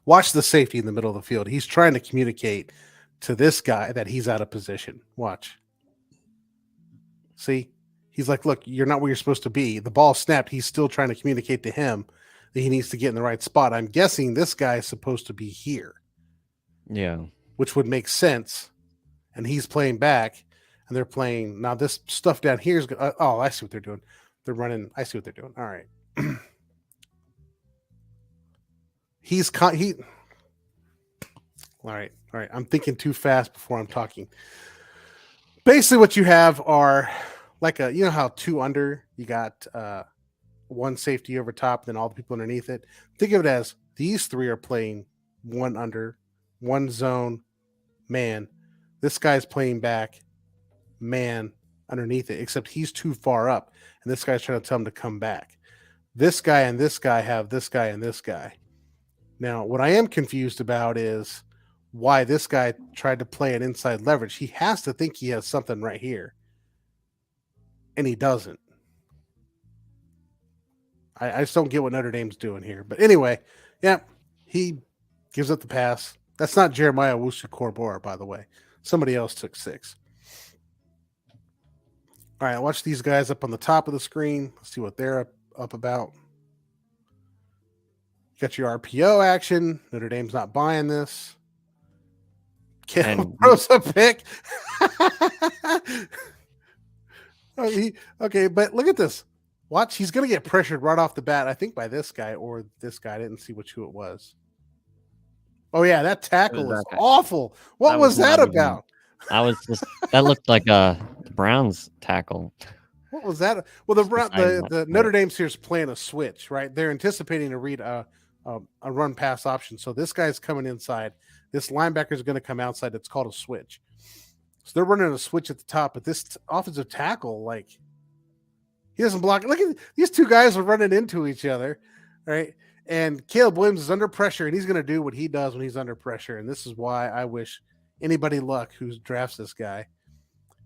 Watch the safety in the middle of the field. He's trying to communicate to this guy that he's out of position. Watch. See, he's like, "Look, you're not where you're supposed to be." The ball snapped. He's still trying to communicate to him that he needs to get in the right spot. I'm guessing this guy is supposed to be here. Yeah, which would make sense. And he's playing back. and they're playing. Now this stuff down here is oh, I see what they're doing. They're running. I see what they're doing. All right. All right. I'm thinking too fast before I'm talking. Basically, what you have are like you know how 2 under, you got one safety over top, then all the people underneath it. Think of it as these 3 are playing 1 under, 1 zone, man. This guy's playing back, man, underneath it, except he's too far up, and this guy's trying to tell him to come back. This guy and this guy have this guy and this guy. Now, what I am confused about is why this guy tried to play an inside leverage. He has to think he has something right here, and he doesn't. I just don't get what Notre Dame's doing here. But anyway, yeah, he gives up the pass. That's not Jeremiah Owusu-Koramoah, by the way. Somebody else took 6. All right, watch these guys up on the top of the screen. Let's see what they're up about. You got your RPO action. Notre Dame's not buying this. Caleb throws a pick. Okay, but look at this. Watch, he's going to get pressured right off the bat, I think, by this guy or this guy. I didn't see who it was. Oh, yeah, that tackle is awful. What was that about? That looked like the Browns tackle. What was that? Well, the Notre Dame's here is playing a switch, right? They're anticipating to read a run pass option. So this guy's coming inside. This linebacker is going to come outside. It's called a switch. So they're running a switch at the top, but this offensive tackle, like, he doesn't block. Look at these 2 guys are running into each other, right? And Caleb Williams is under pressure, and he's going to do what he does when he's under pressure. And this is why I wish anybody luck who drafts this guy.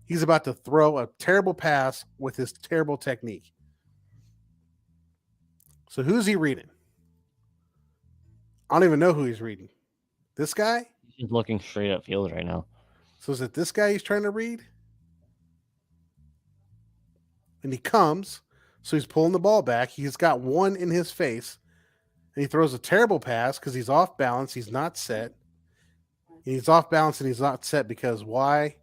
He's about to throw a terrible pass with his terrible technique. So who's he reading? I don't even know who he's reading. This guy? He's looking straight up field right now. So is it this guy he's trying to read? And he comes, so he's pulling the ball back. He's got 1 in his face, and he throws a terrible pass because he's off balance. He's not set. He's off balance and he's not set because why?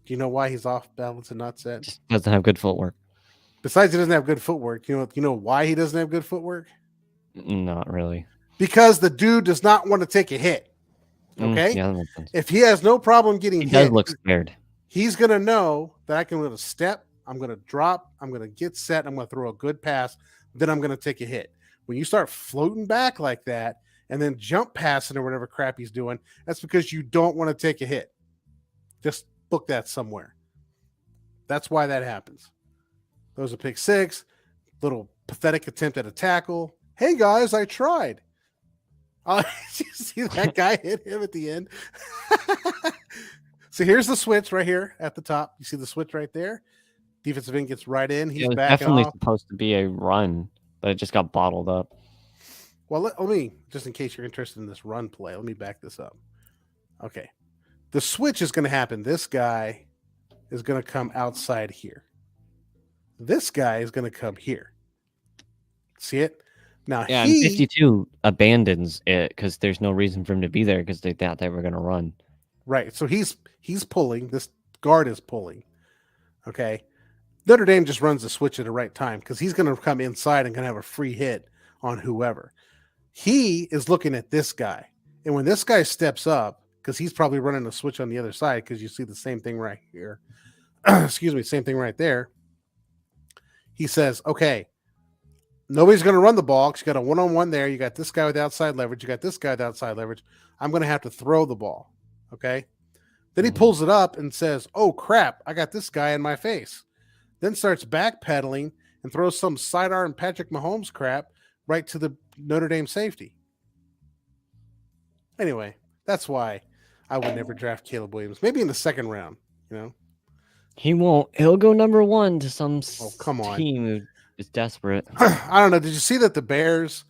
Do you know why he's off balance and not set? Just doesn't have good footwork. Besides, he doesn't have good footwork. You know why he doesn't have good footwork? Not really. Because the dude does not want to take a hit. Okay? Yeah, that makes sense. If he has no problem getting hit, he does look scared. He's going to know that I'm going to step, I'm going to drop, I'm going to get set, I'm going to throw a good pass, then I'm going to take a hit. When you start floating back like that and then jump passing or whatever crap he's doing, that's because you don't want to take a hit. Just book that somewhere. That's why that happens. Those are pick 6, little pathetic attempt at a tackle. Hey guys, I tried. Did you see that guy hit him at the end? So here's the switch right here at the top. You see the switch right there? Defensive end gets right in. He's backing definitely off. Supposed to be a run, but it just got bottled up. Well, let me, just in case you're interested in this run play, let me back this up. Okay. The switch is going to happen. This guy is going to come outside here. This guy is going to come here. See it? Now, yeah, and 52 abandons it because there's no reason for him to be there because they thought they were going to run. Right. So he's pulling. This guard is pulling. Okay. Notre Dame just runs the switch at the right time because he's going to come inside and going to have a free hit on whoever. He is looking at this guy. And when this guy steps up, because he's probably running a switch on the other side because you see the same thing right here. Excuse me, same thing right there. He says, okay, nobody's going to run the ball because you got a one-on-one there. You got this guy with outside leverage. You got this guy with outside leverage. I'm going to have to throw the ball. Okay. Then he pulls it up and says, oh, crap, I got this guy in my face. Then starts backpedaling and throws some sidearm Patrick Mahomes crap right to the Notre Dame safety. Anyway, that's why I would never draft Caleb Williams. Maybe in the second round, you know. He won't. He'll go number 1 to some team who is desperate. I don't know. Did you see that the Bears,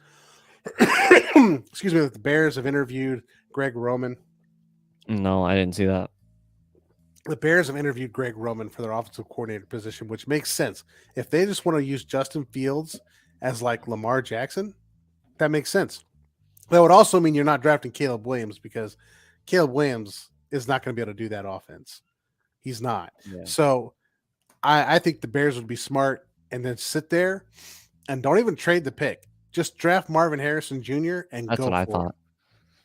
that the Bears have interviewed Greg Roman? No, I didn't see that. The Bears have interviewed Greg Roman for their offensive coordinator position, which makes sense. If they just want to use Justin Fields as like Lamar Jackson, that makes sense. That would also mean you're not drafting Caleb Williams because Caleb Williams is not going to be able to do that offense. He's not. Yeah. So I think the Bears would be smart and then sit there and don't even trade the pick. Just draft Marvin Harrison Jr. and That's go what I for thought. it.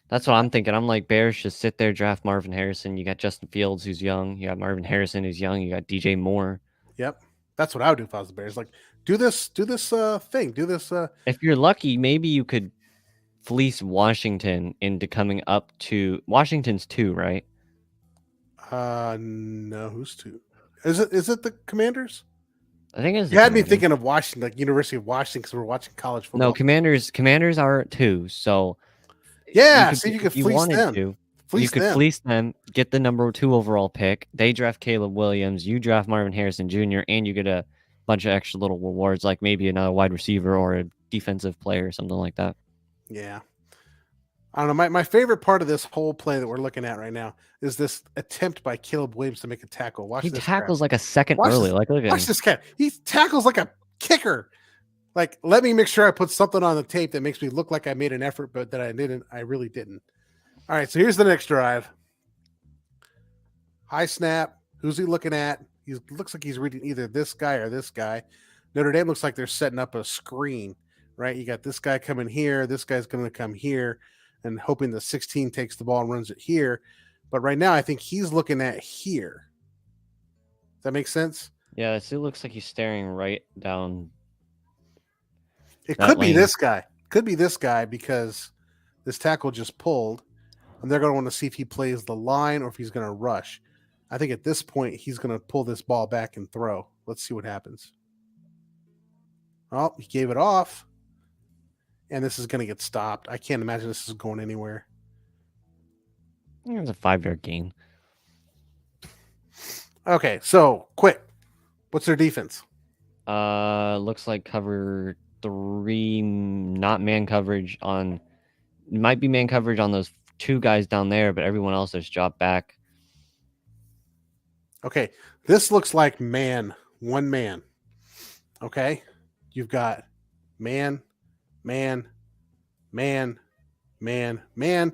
That's what I'm thinking. I'm like, Bears should sit there, draft Marvin Harrison. You got Justin Fields, who's young. You got Marvin Harrison, who's young. You got DJ Moore. Yep. That's what I would do if I was the Bears. Like, do this thing. Do this. If you're lucky, maybe you could fleece Washington into coming up to Washington's 2, right? No, who's two? Is it the Commanders? I think it's You had me thinking of Washington, like University of Washington, because we're watching college football. No, Commanders are 2. So yeah, you could, see, you could if you fleece wanted them. to, Fleece you could them. fleece them, get the number 2 overall pick. They draft Caleb Williams. You draft Marvin Harrison Jr. and you get a bunch of extra little rewards, like maybe another wide receiver or a defensive player or something like that. Yeah. I don't know. My favorite part of this whole play that we're looking at right now is this attempt by Caleb Williams to make a tackle. Watch He this. tackles crap. like a second Watch early. this- Like, look at Watch him. this cat. He tackles like a kicker. Like, let me make sure I put something on the tape that makes me look like I made an effort, but that I didn't. I really didn't. All right, so here's the next drive. High snap. Who's he looking at? He looks like he's reading either this guy or this guy. Notre Dame looks like they're setting up a screen, right? You got this guy coming here. This guy's going to come here and hoping the 16 takes the ball and runs it here. But right now, I think he's looking at here. Does that make sense? Yeah, it looks like he's staring right down. It That could be lane. this guy. Could be this guy because this tackle just pulled, and they're going to want to see if he plays the line or if he's going to rush. I think at this point, he's going to pull this ball back and throw. Let's see what happens. Oh, he gave it off, and this is going to get stopped. I can't imagine this is going anywhere. It was a 5-yard gain. Okay, so quick. What's their defense? Looks like cover 3, not man coverage on. Might be man coverage on those 2 guys down there, but everyone else has dropped back. Okay, this looks like man, one man. Okay, you've got man, man, man, man, man.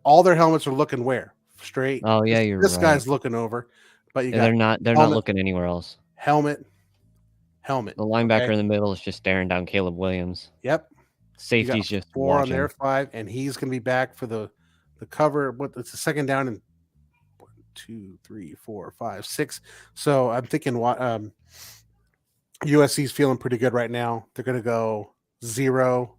All their helmets are looking where? Straight. Oh yeah, you're This right. guy's looking over, but you Yeah, got they're not helmet. looking anywhere else. helmet. The linebacker Okay. in the middle is just staring down Caleb Williams. Yep. You got Safety's just 4 watching. on their 5, and he's going to be back for the cover. What? It's a second down and 1, 2, 3, 4, 5, 6. So I'm thinking USC's feeling pretty good right now. They're going to go 0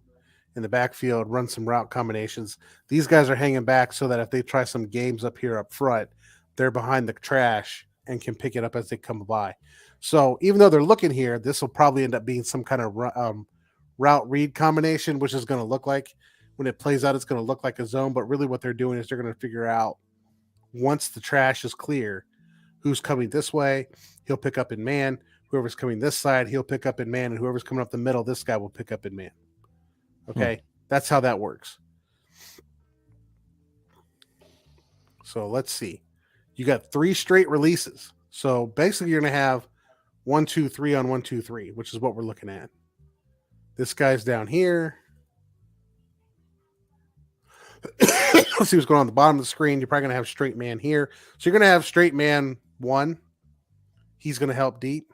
in the backfield, run some route combinations. These guys are hanging back so that if they try some games up here up front, they're behind the trash and can pick it up as they come by. So even though they're looking here, this will probably end up being some kind of route read combination, which is going to look like when it plays out, it's going to look like a zone. But really what they're doing is they're going to figure out once the trash is clear, who's coming this way, he'll pick up in man. Whoever's coming this side, he'll pick up in man. And whoever's coming up the middle, this guy will pick up in man. Okay, That's how that works. So let's see. You got 3 straight releases. So basically you're going to have 1, 2, 3 on 1, 2, 3, which is what we're looking at. This guy's down here. Let's see what's going on at the bottom of the screen. You're probably going to have straight man here. So you're going to have straight man 1. He's going to help deep.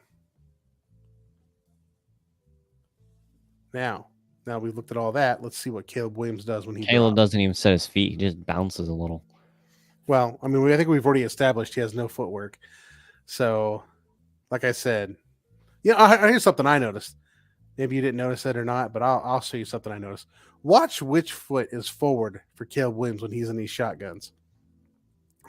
Now we've looked at all that. Let's see what Caleb Williams does when he Caleb drops. doesn't even set his feet. He just bounces a little. Well, I mean, I think we've already established he has no footwork. So, like I said, here's something I noticed. Maybe you didn't notice that or not, but I'll show you something I noticed. Watch which foot is forward for Caleb Williams when he's in these shotguns.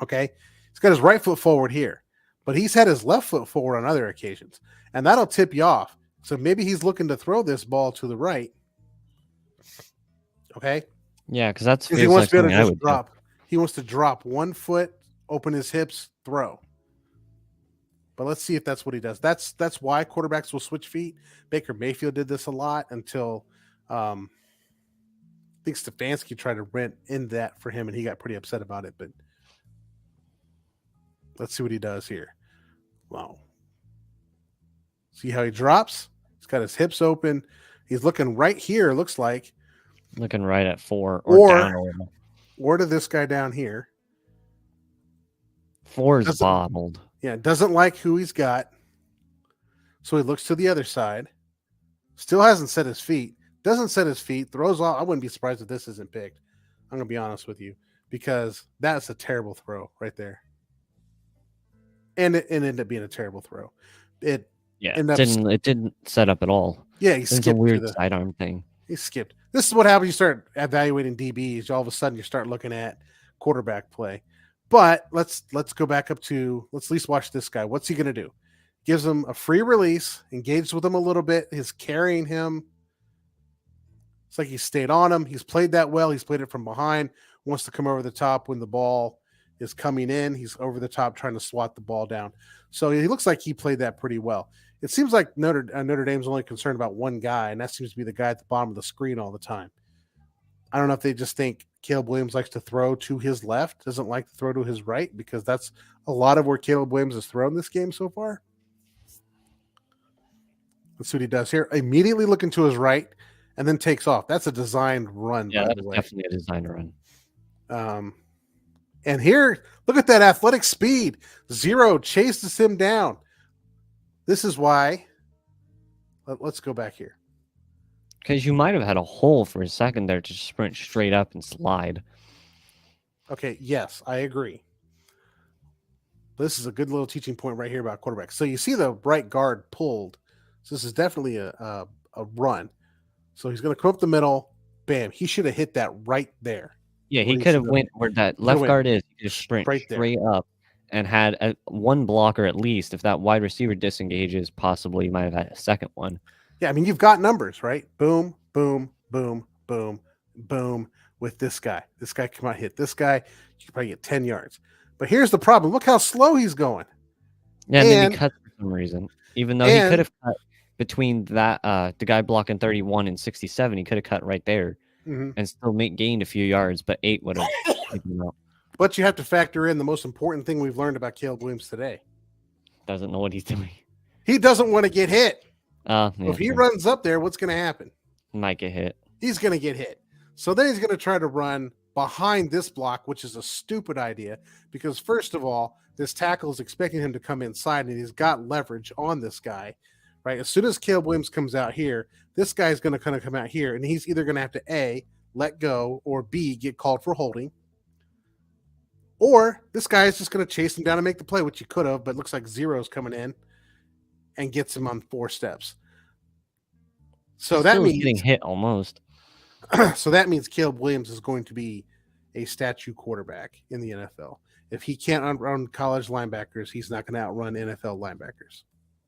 Okay? He's got his right foot forward here, but he's had his left foot forward on other occasions, and that'll tip you off. So maybe he's looking to throw this ball to the right. Okay? Yeah, because that's Because he wants to be able to something I just would do. drop. He wants to drop 1 foot, open his hips, throw. But let's see if that's what he does. That's why quarterbacks will switch feet. Baker Mayfield did this a lot until I think Stefanski tried to rent in that for him, and he got pretty upset about it. But let's see what he does here. Wow. See how he drops? He's got his hips open. He's looking right here, looks like, Looking right at 4 Or- down a little. or to this guy down here. 4 is Doesn't- bottled. Yeah, doesn't like who he's got. So he looks to the other side. Still hasn't set his feet. Doesn't set his feet. Throws off. I wouldn't be surprised if this isn't picked. I'm going to be honest with you because that's a terrible throw right there. And it ended up being a terrible throw. It didn't set up at all. Yeah, he It's a skipped weird sidearm thing. He skipped. This is what happens. You start evaluating DBs. All of a sudden, you start looking at quarterback play. But let's go back up to let's at least watch this guy. What's he going to do? Gives him a free release, engaged with him a little bit. He's carrying him. It's like he stayed on him. He's played that well. He's played it from behind. Wants to come over the top when the ball is coming in. He's over the top trying to swat the ball down. So he looks like he played that pretty well. It seems like Notre Dame's only concerned about one guy, and that seems to be the guy at the bottom of the screen all the time. I don't know if they just think Caleb Williams likes to throw to his left, doesn't like to throw to his right, because that's a lot of where Caleb Williams has thrown this game so far. Let's see what he does here. Immediately looking to his right and then takes off. That's a designed run, Yeah, by that's the way. definitely a designed run. And here, look at that athletic speed. Zero chases him down. This is why. Let's go back here. Because you might have had a hole for a second there to sprint straight up and slide. Okay, yes, I agree. This is a good little teaching point right here about quarterbacks. So you see the right guard pulled. So this is definitely a run. So he's going to come up the middle. Bam. He should have hit that right there. Yeah, he could have went where that left guard is. He could have sprint right there. straight up and had one blocker at least. If that wide receiver disengages, possibly you might have had a second one. Yeah, I mean, you've got numbers, right? Boom, boom, boom, boom, boom with this guy. This guy come out, hit this guy. You could probably get 10 yards. But here's the problem. Look how slow he's going. Yeah, and then he cut for some reason. Even though he could have cut between that the guy blocking 31 and 67, he could have cut right there and still gained a few yards, but 8 would have taken him out. But you have to factor in the most important thing we've learned about Caleb Williams today. Doesn't know what he's doing. He doesn't want to get hit. Yeah, if he runs up there, what's going to happen? Might get hit. He's going to get hit. So then he's going to try to run behind this block, which is a stupid idea because, first of all, this tackle is expecting him to come inside, and he's got leverage on this guy, right? As soon as Caleb Williams comes out here, this guy's going to kind of come out here, and he's either going to have to, A, let go, or B, get called for holding. Or this guy is just going to chase him down and make the play, which he could have, but it looks like Zero's coming in and gets him on 4 steps. So that means getting hit almost. So that means Caleb Williams is going to be a statue quarterback in the NFL. If he can't outrun college linebackers, he's not going to outrun NFL linebackers.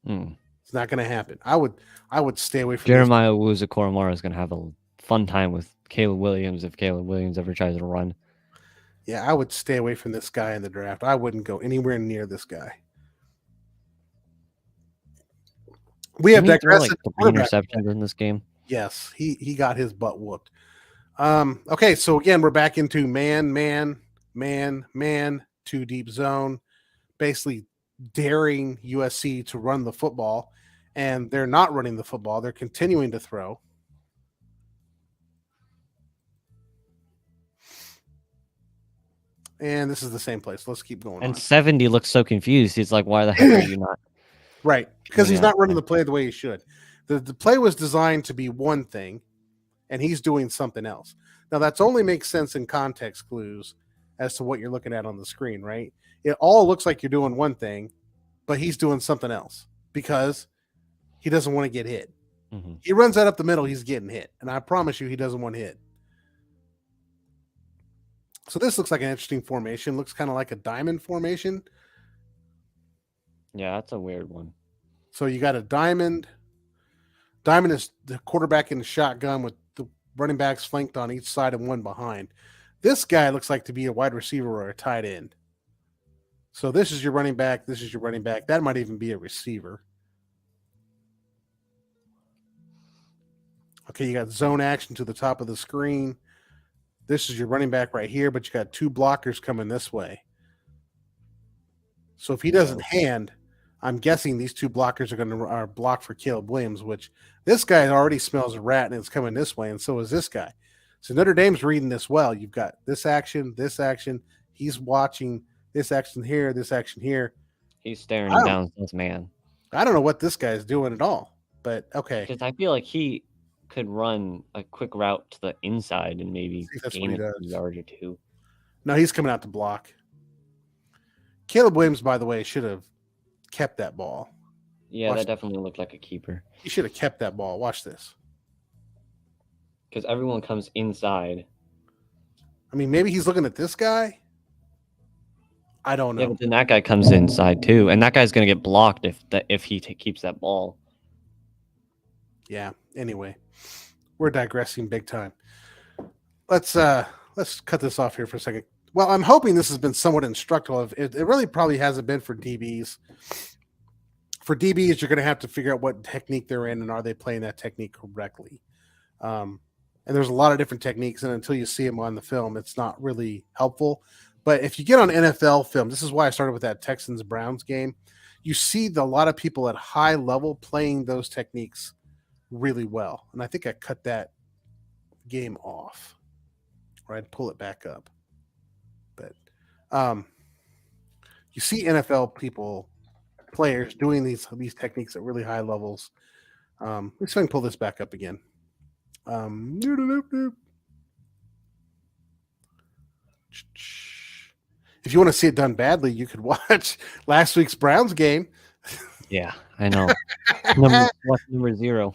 It's not going to happen. I would stay away from Jeremiah Owusu-Koramoah is going to have a fun time with Caleb Williams if Caleb Williams ever tries to run. Yeah, I would stay away from this guy in the draft. I wouldn't go anywhere near this guy. We have digressed. Interceptions in this game. Yes, he got his butt whooped. Okay, so again, we're back into man, 2 deep zone, basically daring USC to run the football, and they're not running the football. They're continuing to throw. And this is the same place. Let's keep going. And 70 looks so confused. He's like, why the heck are you not? Right, because he's not running the play the way he should. The play was designed to be one thing, and he's doing something else. Now, that's only makes sense in context clues as to what you're looking at on the screen, right? It all looks like you're doing one thing, but he's doing something else because he doesn't want to get hit. Mm-hmm. He runs that up the middle, he's getting hit. And I promise you, he doesn't want hit. So this looks like an interesting formation. Looks kind of like a diamond formation. Yeah, that's a weird one. So you got a diamond. Diamond is the quarterback in the shotgun with the running backs flanked on each side and one behind. This guy looks like to be a wide receiver or a tight end. So this is your running back. This is your running back. That might even be a receiver. Okay, you got zone action to the top of the screen. This is your running back right here, but you got 2 blockers coming this way. So if he doesn't hand, I'm guessing these 2 blockers are going to block for Caleb Williams, which this guy already smells a rat and it's coming this way, and so is this guy. So Notre Dame's reading this well. You've got this action. He's watching this action here, this action here. He's staring I him don't, down as man. I don't know what this guy's doing at all, but okay. Because I feel like he could run a quick route to the inside and maybe See if that's what gain he a does. yard or two. No, he's coming out to block. Caleb Williams, by the way, should have kept that ball. Yeah, Watch that definitely looked like a keeper. He should have kept that ball. Watch this. Because everyone comes inside. I mean, maybe he's looking at this guy. I don't know. Yeah, but then that guy comes inside too, and that guy's gonna get blocked if he keeps that ball. Yeah. Anyway, we're digressing big time. Let's cut this off here for a second. Well, I'm hoping this has been somewhat instructive. It really probably hasn't been for DBs. For DBs, you're going to have to figure out what technique they're in and are they playing that technique correctly. And there's a lot of different techniques, and until you see them on the film, it's not really helpful. But if you get on NFL film, this is why I started with that Texans-Browns game. You see a lot of people at high level playing those techniques really well. And I think I cut that game off. Or I'd pull it back up. But you see NFL players doing these techniques at really high levels. Let's see if I can pull this back up again. If you want to see it done badly, you could watch last week's Browns game. Yeah, I know. number 0.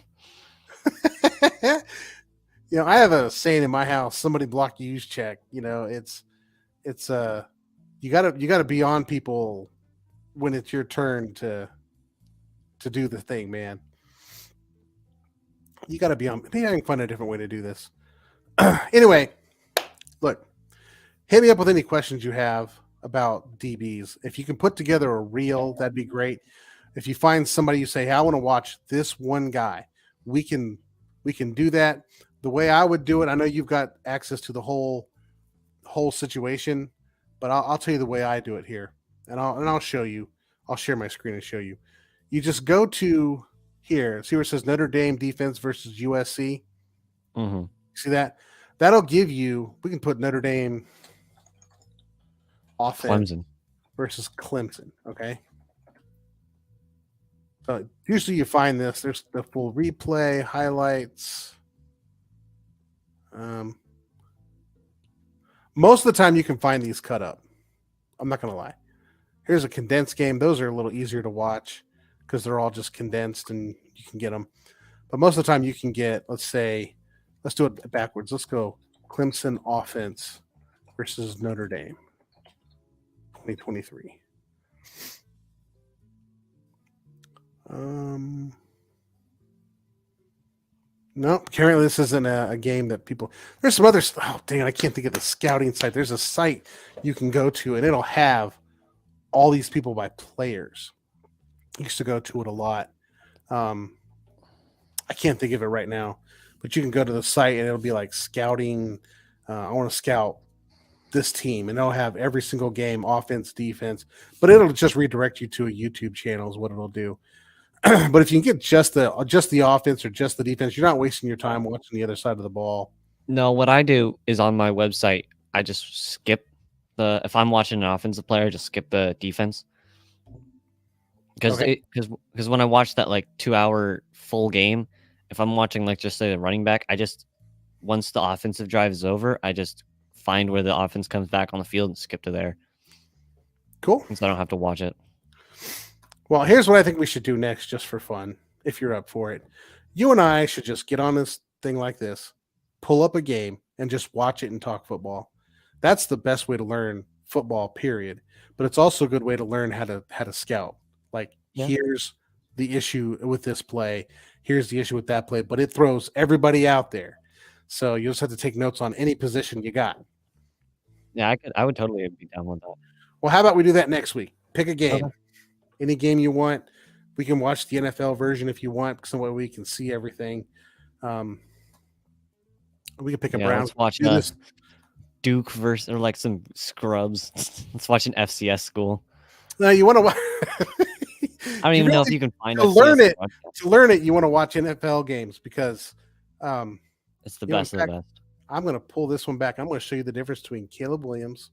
You know, I have a saying in my house: somebody block use check. You know, it's you gotta be on people when it's your turn to do the thing, man. You gotta be on. Maybe I can find a different way to do this. Anyway, look, hit me up with any questions you have about DBs. If you can put together a reel, that'd be great. If you find somebody you say, hey, I want to watch this one guy, we can do that. The way I would do it, I know you've got access to the whole situation, but I'll tell you the way I do it here, and I'll show you. I'll share my screen and show you. You just go to here, see where it says Notre Dame defense versus USC. Mm-hmm. See that? That'll give you. We can put Notre Dame offense Clemson versus Clemson. Okay. So usually you find this. There's the full replay, highlights. Most of the time you can find these cut up. I'm not going to lie. Here's a condensed game. Those are a little easier to watch because they're all just condensed and you can get them. But most of the time you can get, let's do it backwards. Let's go Clemson offense versus Notre Dame 2023. No, apparently this isn't a game that people. There's some other. Oh, dang! I can't think of the scouting site. There's a site you can go to, and it'll have all these people by players. I used to go to it a lot. I can't think of it right now, but you can go to the site, and it'll be like scouting. I want to scout this team, and it'll have every single game, offense, defense, but it'll just redirect you to a YouTube channel. Is what it'll do. But if you can get just the offense or just the defense, you're not wasting your time watching the other side of the ball. No, what I do is on my website, I just skip if I'm watching an offensive player, just skip the defense. Because when I watch that like 2-hour full game, if I'm watching like just say the running back, once the offensive drive is over, I just find where the offense comes back on the field and skip to there. Cool. So I don't have to watch it. Well, here's what I think we should do next, just for fun, if you're up for it. You and I should just get on this thing like this, pull up a game, and just watch it and talk football. That's the best way to learn football, period. But it's also a good way to learn how to scout. Like, Here's the issue with this play. Here's the issue with that play. But it throws everybody out there. So you just have to take notes on any position you got. Yeah, I would totally be down with that. Well, how about we do that next week? Pick a game. Okay. Any game you want. We can watch the NFL version if you want, so that way we can see everything. We can pick a Browns. Let's watch Duke versus or like some scrubs. Let's watch an FCS school. No, you want to watch. I don't even know if you can find to learn it. To learn it, you want to watch NFL games because it's the best of the best. I'm going to pull this one back. I'm going to show you the difference between Caleb Williams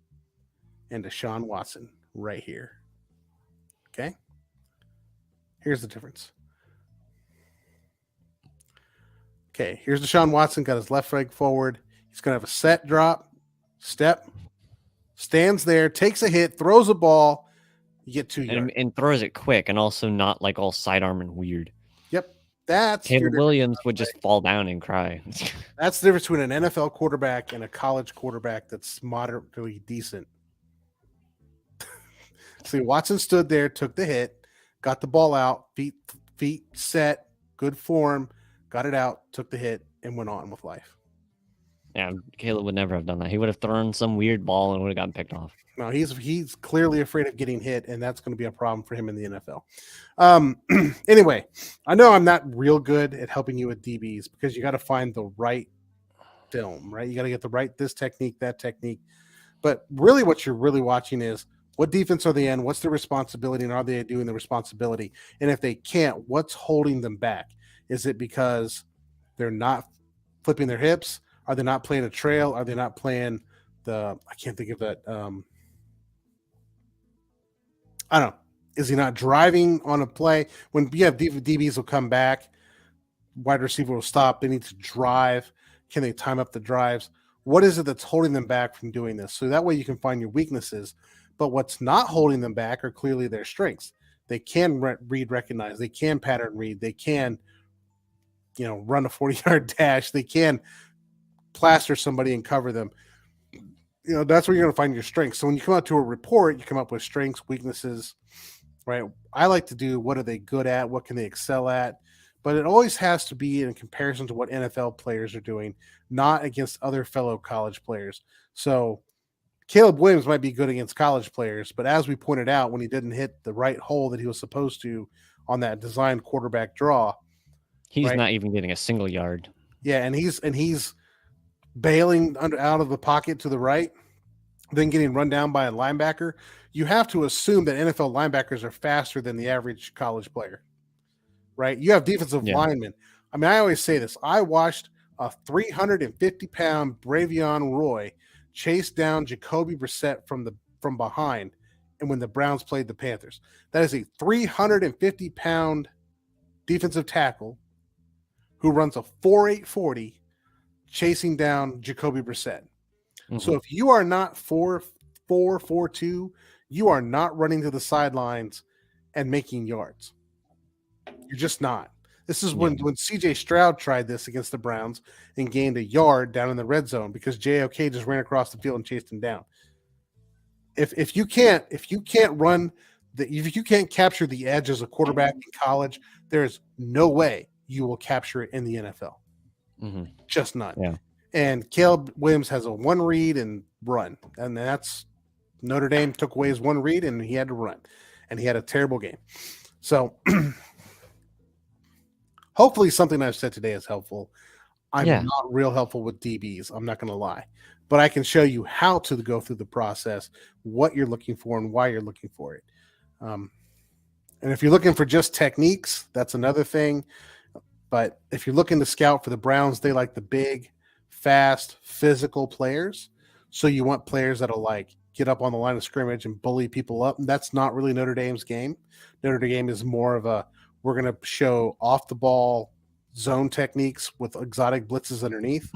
and Deshaun Watson right here. Okay. Here's the difference. Okay, here's Deshaun Watson, got his left leg forward. He's going to have a set drop, step, stands there, takes a hit, throws a ball. You get 2 yards. And throws it quick and also not like all sidearm and weird. Yep. That's your Caleb difference. Williams would just fall down and cry. That's the difference between an NFL quarterback and a college quarterback that's moderately decent. See, Watson stood there, took the hit, got the ball out, feet set, good form, got it out, took the hit, and went on with life. Yeah, Caleb would never have done that. He would have thrown some weird ball and would have gotten picked off. No, he's clearly afraid of getting hit, and that's going to be a problem for him in the NFL. Anyway, I know I'm not real good at helping you with DBs because you got to find the right film, right? You got to get the right this technique, that technique. But really, what you're really watching is what defense are they in? What's their responsibility, and are they doing the responsibility? And if they can't, what's holding them back? Is it because they're not flipping their hips? Are they not playing a trail? Are they not playing I can't think of that. I don't know. Is he not driving on a play? When you have DBs will come back, wide receiver will stop. They need to drive. Can they time up the drives? What is it that's holding them back from doing this? So that way you can find your weaknesses. But what's not holding them back are clearly their strengths. They can read, recognize. They can pattern read. They can, run a 40-yard dash. They can plaster somebody and cover them. That's where you're going to find your strengths. So when you come out to a report, you come up with strengths, weaknesses, right? I like to do what are they good at? What can they excel at? But it always has to be in comparison to what NFL players are doing, not against other fellow college players. So Caleb Williams might be good against college players, but as we pointed out, when he didn't hit the right hole that he was supposed to on that designed quarterback draw, he's right? not even getting a single yard. Yeah, and he's bailing out of the pocket to the right, then getting run down by a linebacker. You have to assume that NFL linebackers are faster than the average college player, right? You have defensive linemen. I mean, I always say this. I watched a 350-pound Bravion Roy chase down Jacoby Brissett from behind, and when the Browns played the Panthers. That is a 350-pound defensive tackle who runs a 4.8 40 chasing down Jacoby Brissett. Mm-hmm. So if you are not 4.2, you are not running to the sidelines and making yards. You're just not. This is when CJ Stroud tried this against the Browns and gained a yard down in the red zone because JOK just ran across the field and chased him down. If you can't capture the edge as a quarterback in college, there is no way you will capture it in the NFL. Mm-hmm. Just not. Yeah. And Caleb Williams has a one read and run. And that's Notre Dame took away his one read and he had to run. And he had a terrible game. So hopefully something I've said today is helpful. I'm not real helpful with DBs. I'm not going to lie. But I can show you how to go through the process, what you're looking for and why you're looking for it. And if you're looking for just techniques, that's another thing. But if you're looking to scout for the Browns, they like the big, fast, physical players. So you want players that'll get up on the line of scrimmage and bully people up. And that's not really Notre Dame's game. Notre Dame is more of we're going to show off the ball zone techniques with exotic blitzes underneath.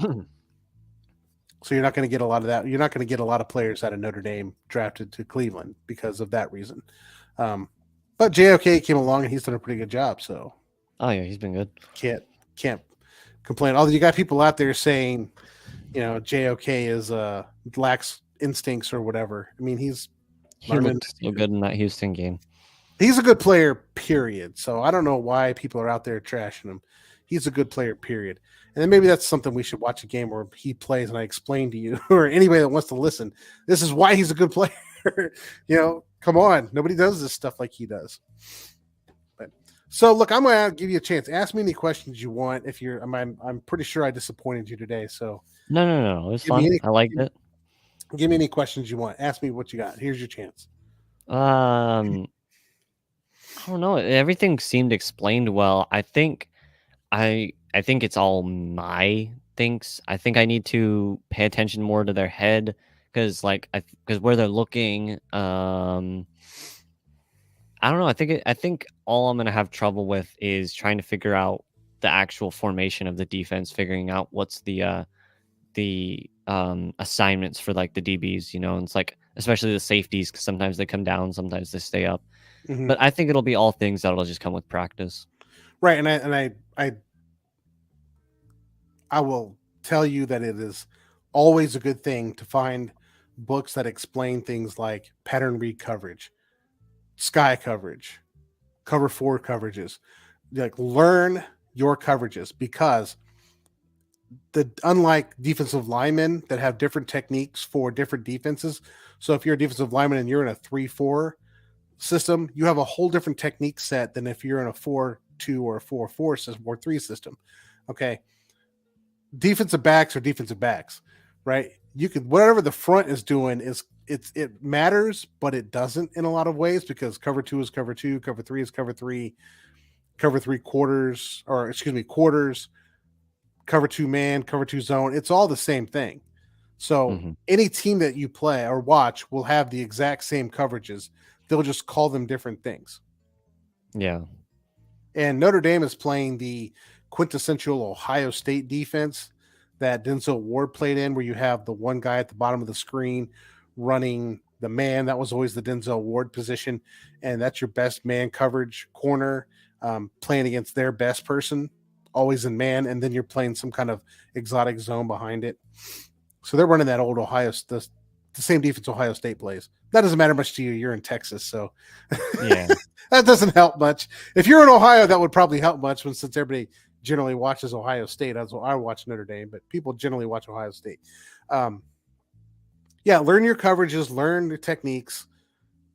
So you're not going to get a lot of that. You're not going to get a lot of players out of Notre Dame drafted to Cleveland because of that reason. But JOK came along and he's done a pretty good job. So. Oh yeah, he's been good. Can't complain. Although you got people out there saying, JOK is lacks instincts or whatever. I mean, he looked so good in that Houston game. He's a good player, period. So I don't know why people are out there trashing him. He's a good player, period. And then maybe that's something we should watch a game where he plays and I explain to you or anybody that wants to listen. This is why he's a good player. Come on, nobody does this stuff like he does. So look, I'm going to give you a chance. Ask me any questions you want. If you're, I'm pretty sure I disappointed you today. So no, it was fun. I liked it. Give me any questions you want. Ask me what you got. Here's your chance. I don't know. Everything seemed explained well. I think it's all my thinks. I think I need to pay attention more to their head because where they're looking. I don't know. I think all I'm gonna have trouble with is trying to figure out the actual formation of the defense, figuring out what's the assignments for like the DBs, you know, and it's like especially the safeties because sometimes they come down, sometimes they stay up. Mhm. But I think it'll be all things that'll just come with practice. Right, and I will tell you that it is always a good thing to find books that explain things like pattern read coverage, sky coverage, cover four coverages. Like learn your coverages because the unlike defensive linemen that have different techniques for different defenses. So if you're a defensive lineman and you're in a 3-4 system, you have a whole different technique set than if you're in a 4-2 or a 4-4 system or 3 system. Okay. Defensive backs are defensive backs, right? You could whatever the front is doing is it matters, but it doesn't in a lot of ways because cover 2 is cover 2, cover 3 is cover 3, cover 3 quarters, or excuse me, quarters, cover 2 man, cover 2 zone. It's all the same thing. So Mhm. any team that you play or watch will have the exact same coverages. They'll just call them different things. Yeah. And Notre Dame is playing the quintessential Ohio State defense that Denzel Ward played in, where you have the one guy at the bottom of the screen running the man. That was always the Denzel Ward position. And that's your best man coverage corner, playing against their best person, always in man. And then you're playing some kind of exotic zone behind it. So they're running that old the same defense Ohio State plays. That doesn't matter much to you. You're in Texas, so Yeah. that doesn't help much. If you're in Ohio, that would probably help much since everybody generally watches Ohio State. That's what I watch Notre Dame, but people generally watch Ohio State. Yeah, learn your coverages, learn your techniques.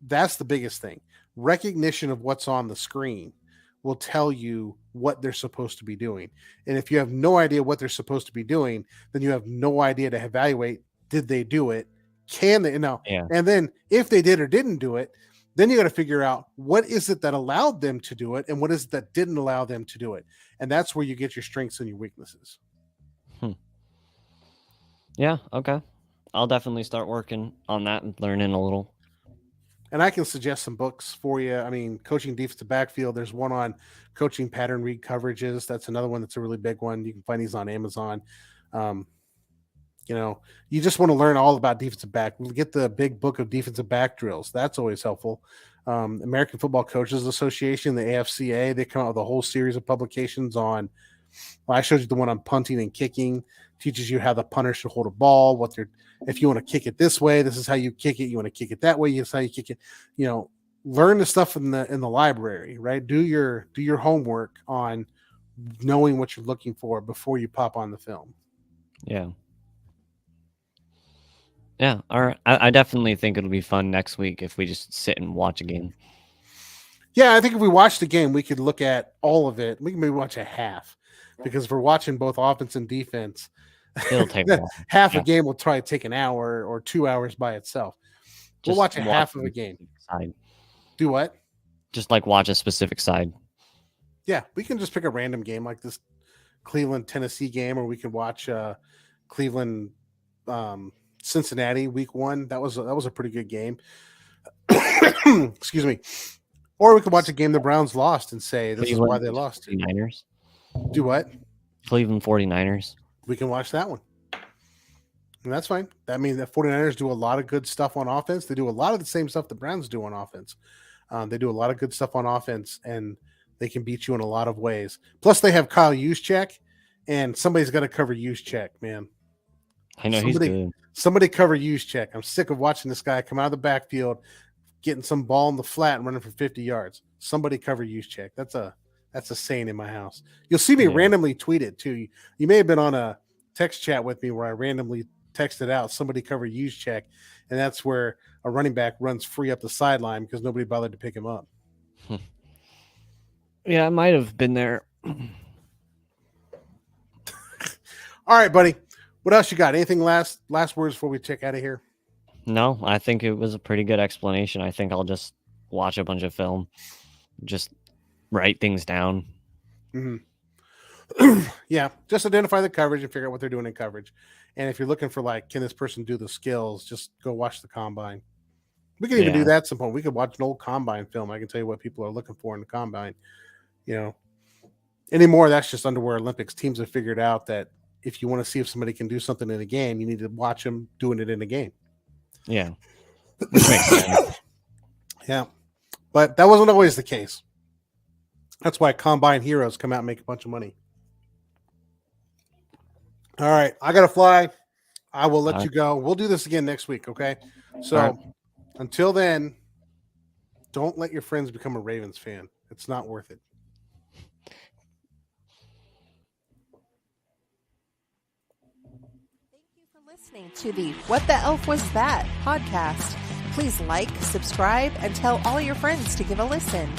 That's the biggest thing. Recognition of what's on the screen will tell you what they're supposed to be doing. And if you have no idea what they're supposed to be doing, then you have no idea to evaluate, did they do it? Can they? No. Yeah. And then if they did or didn't do it, then you got to figure out what is it that allowed them to do it and what is it that didn't allow them to do it. And that's where you get your strengths and your weaknesses. Yeah. Okay. I'll definitely start working on that and learning a little. And I can suggest some books for you. I mean, coaching defensive backfield. There's one on coaching pattern read coverages. That's another one that's a really big one. You can find these on Amazon. You just want to learn all about defensive back. Get the big book of defensive back drills. That's always helpful. American Football Coaches Association, the AFCA, they come out with a whole series of publications on. Well, I showed you the one on punting and kicking. Teaches you how the punter should hold a ball. If you want to kick it this way, this is how you kick it. You want to kick it that way, this is how you kick it. Learn the stuff in the library, right? Do your homework on knowing what you're looking for before you pop on the film. Yeah. Yeah. All right. I definitely think it'll be fun next week if we just sit and watch a game. Yeah, I think if we watch the game, we could look at all of it. We can maybe watch a half because if we're watching both offense and defense, It'll take a while. half a game will try to take an hour or 2 hours by itself. We'll watch a half of a game. Side. Do what? Just like watch a specific side. Yeah, we can just pick a random game like this Cleveland Tennessee game, or we could watch Cleveland Cincinnati week 1. That was a pretty good game. Excuse me. Or we could watch a game the Browns lost and say this Cleveland is why they lost. 49ers. Do what? Cleveland 49ers. We can watch that one. And that's fine. That means the 49ers do a lot of good stuff on offense. They do a lot of the same stuff the Browns do on offense. They do a lot of good stuff on offense, and they can beat you in a lot of ways. Plus, they have Kyle Juszczyk, and somebody's got to cover Juszczyk, man. I know he's good. Somebody cover Juszczyk. I'm sick of watching this guy come out of the backfield, getting some ball in the flat and running for 50 yards. Somebody cover Juszczyk. That's a saying in my house. You'll see me randomly tweet it too. You may have been on a text chat with me where I randomly texted out somebody cover Juszczyk, and that's where a running back runs free up the sideline because nobody bothered to pick him up. Yeah, I might have been there. All right, buddy. What else you got? Anything last words before we check out of here? No, I think it was a pretty good explanation. I think I'll just watch a bunch of film, just write things down. Mm-hmm. Yeah, just identify the coverage and figure out what they're doing in coverage. And if you're looking for can this person do the skills, just go watch the combine. We can even do Yeah. that at some point. We could watch an old combine film. I can tell you what people are looking for in the combine. You know, anymore, that's just underwear Olympics. Teams have figured out that if you want to see if somebody can do something in a game, you need to watch them doing it in a game. Yeah. Which makes sense. Yeah. But that wasn't always the case. That's why combine heroes come out and make a bunch of money. All right. I got to fly. I will let you go. We'll do this again next week. Okay. So until then, don't let your friends become a Ravens fan. It's not worth it. Thank you for listening to the What the Elf Was That podcast. Please like, subscribe, and tell all your friends to give a listen.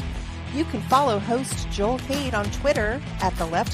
You can follow host Joel Cade on Twitter at The Left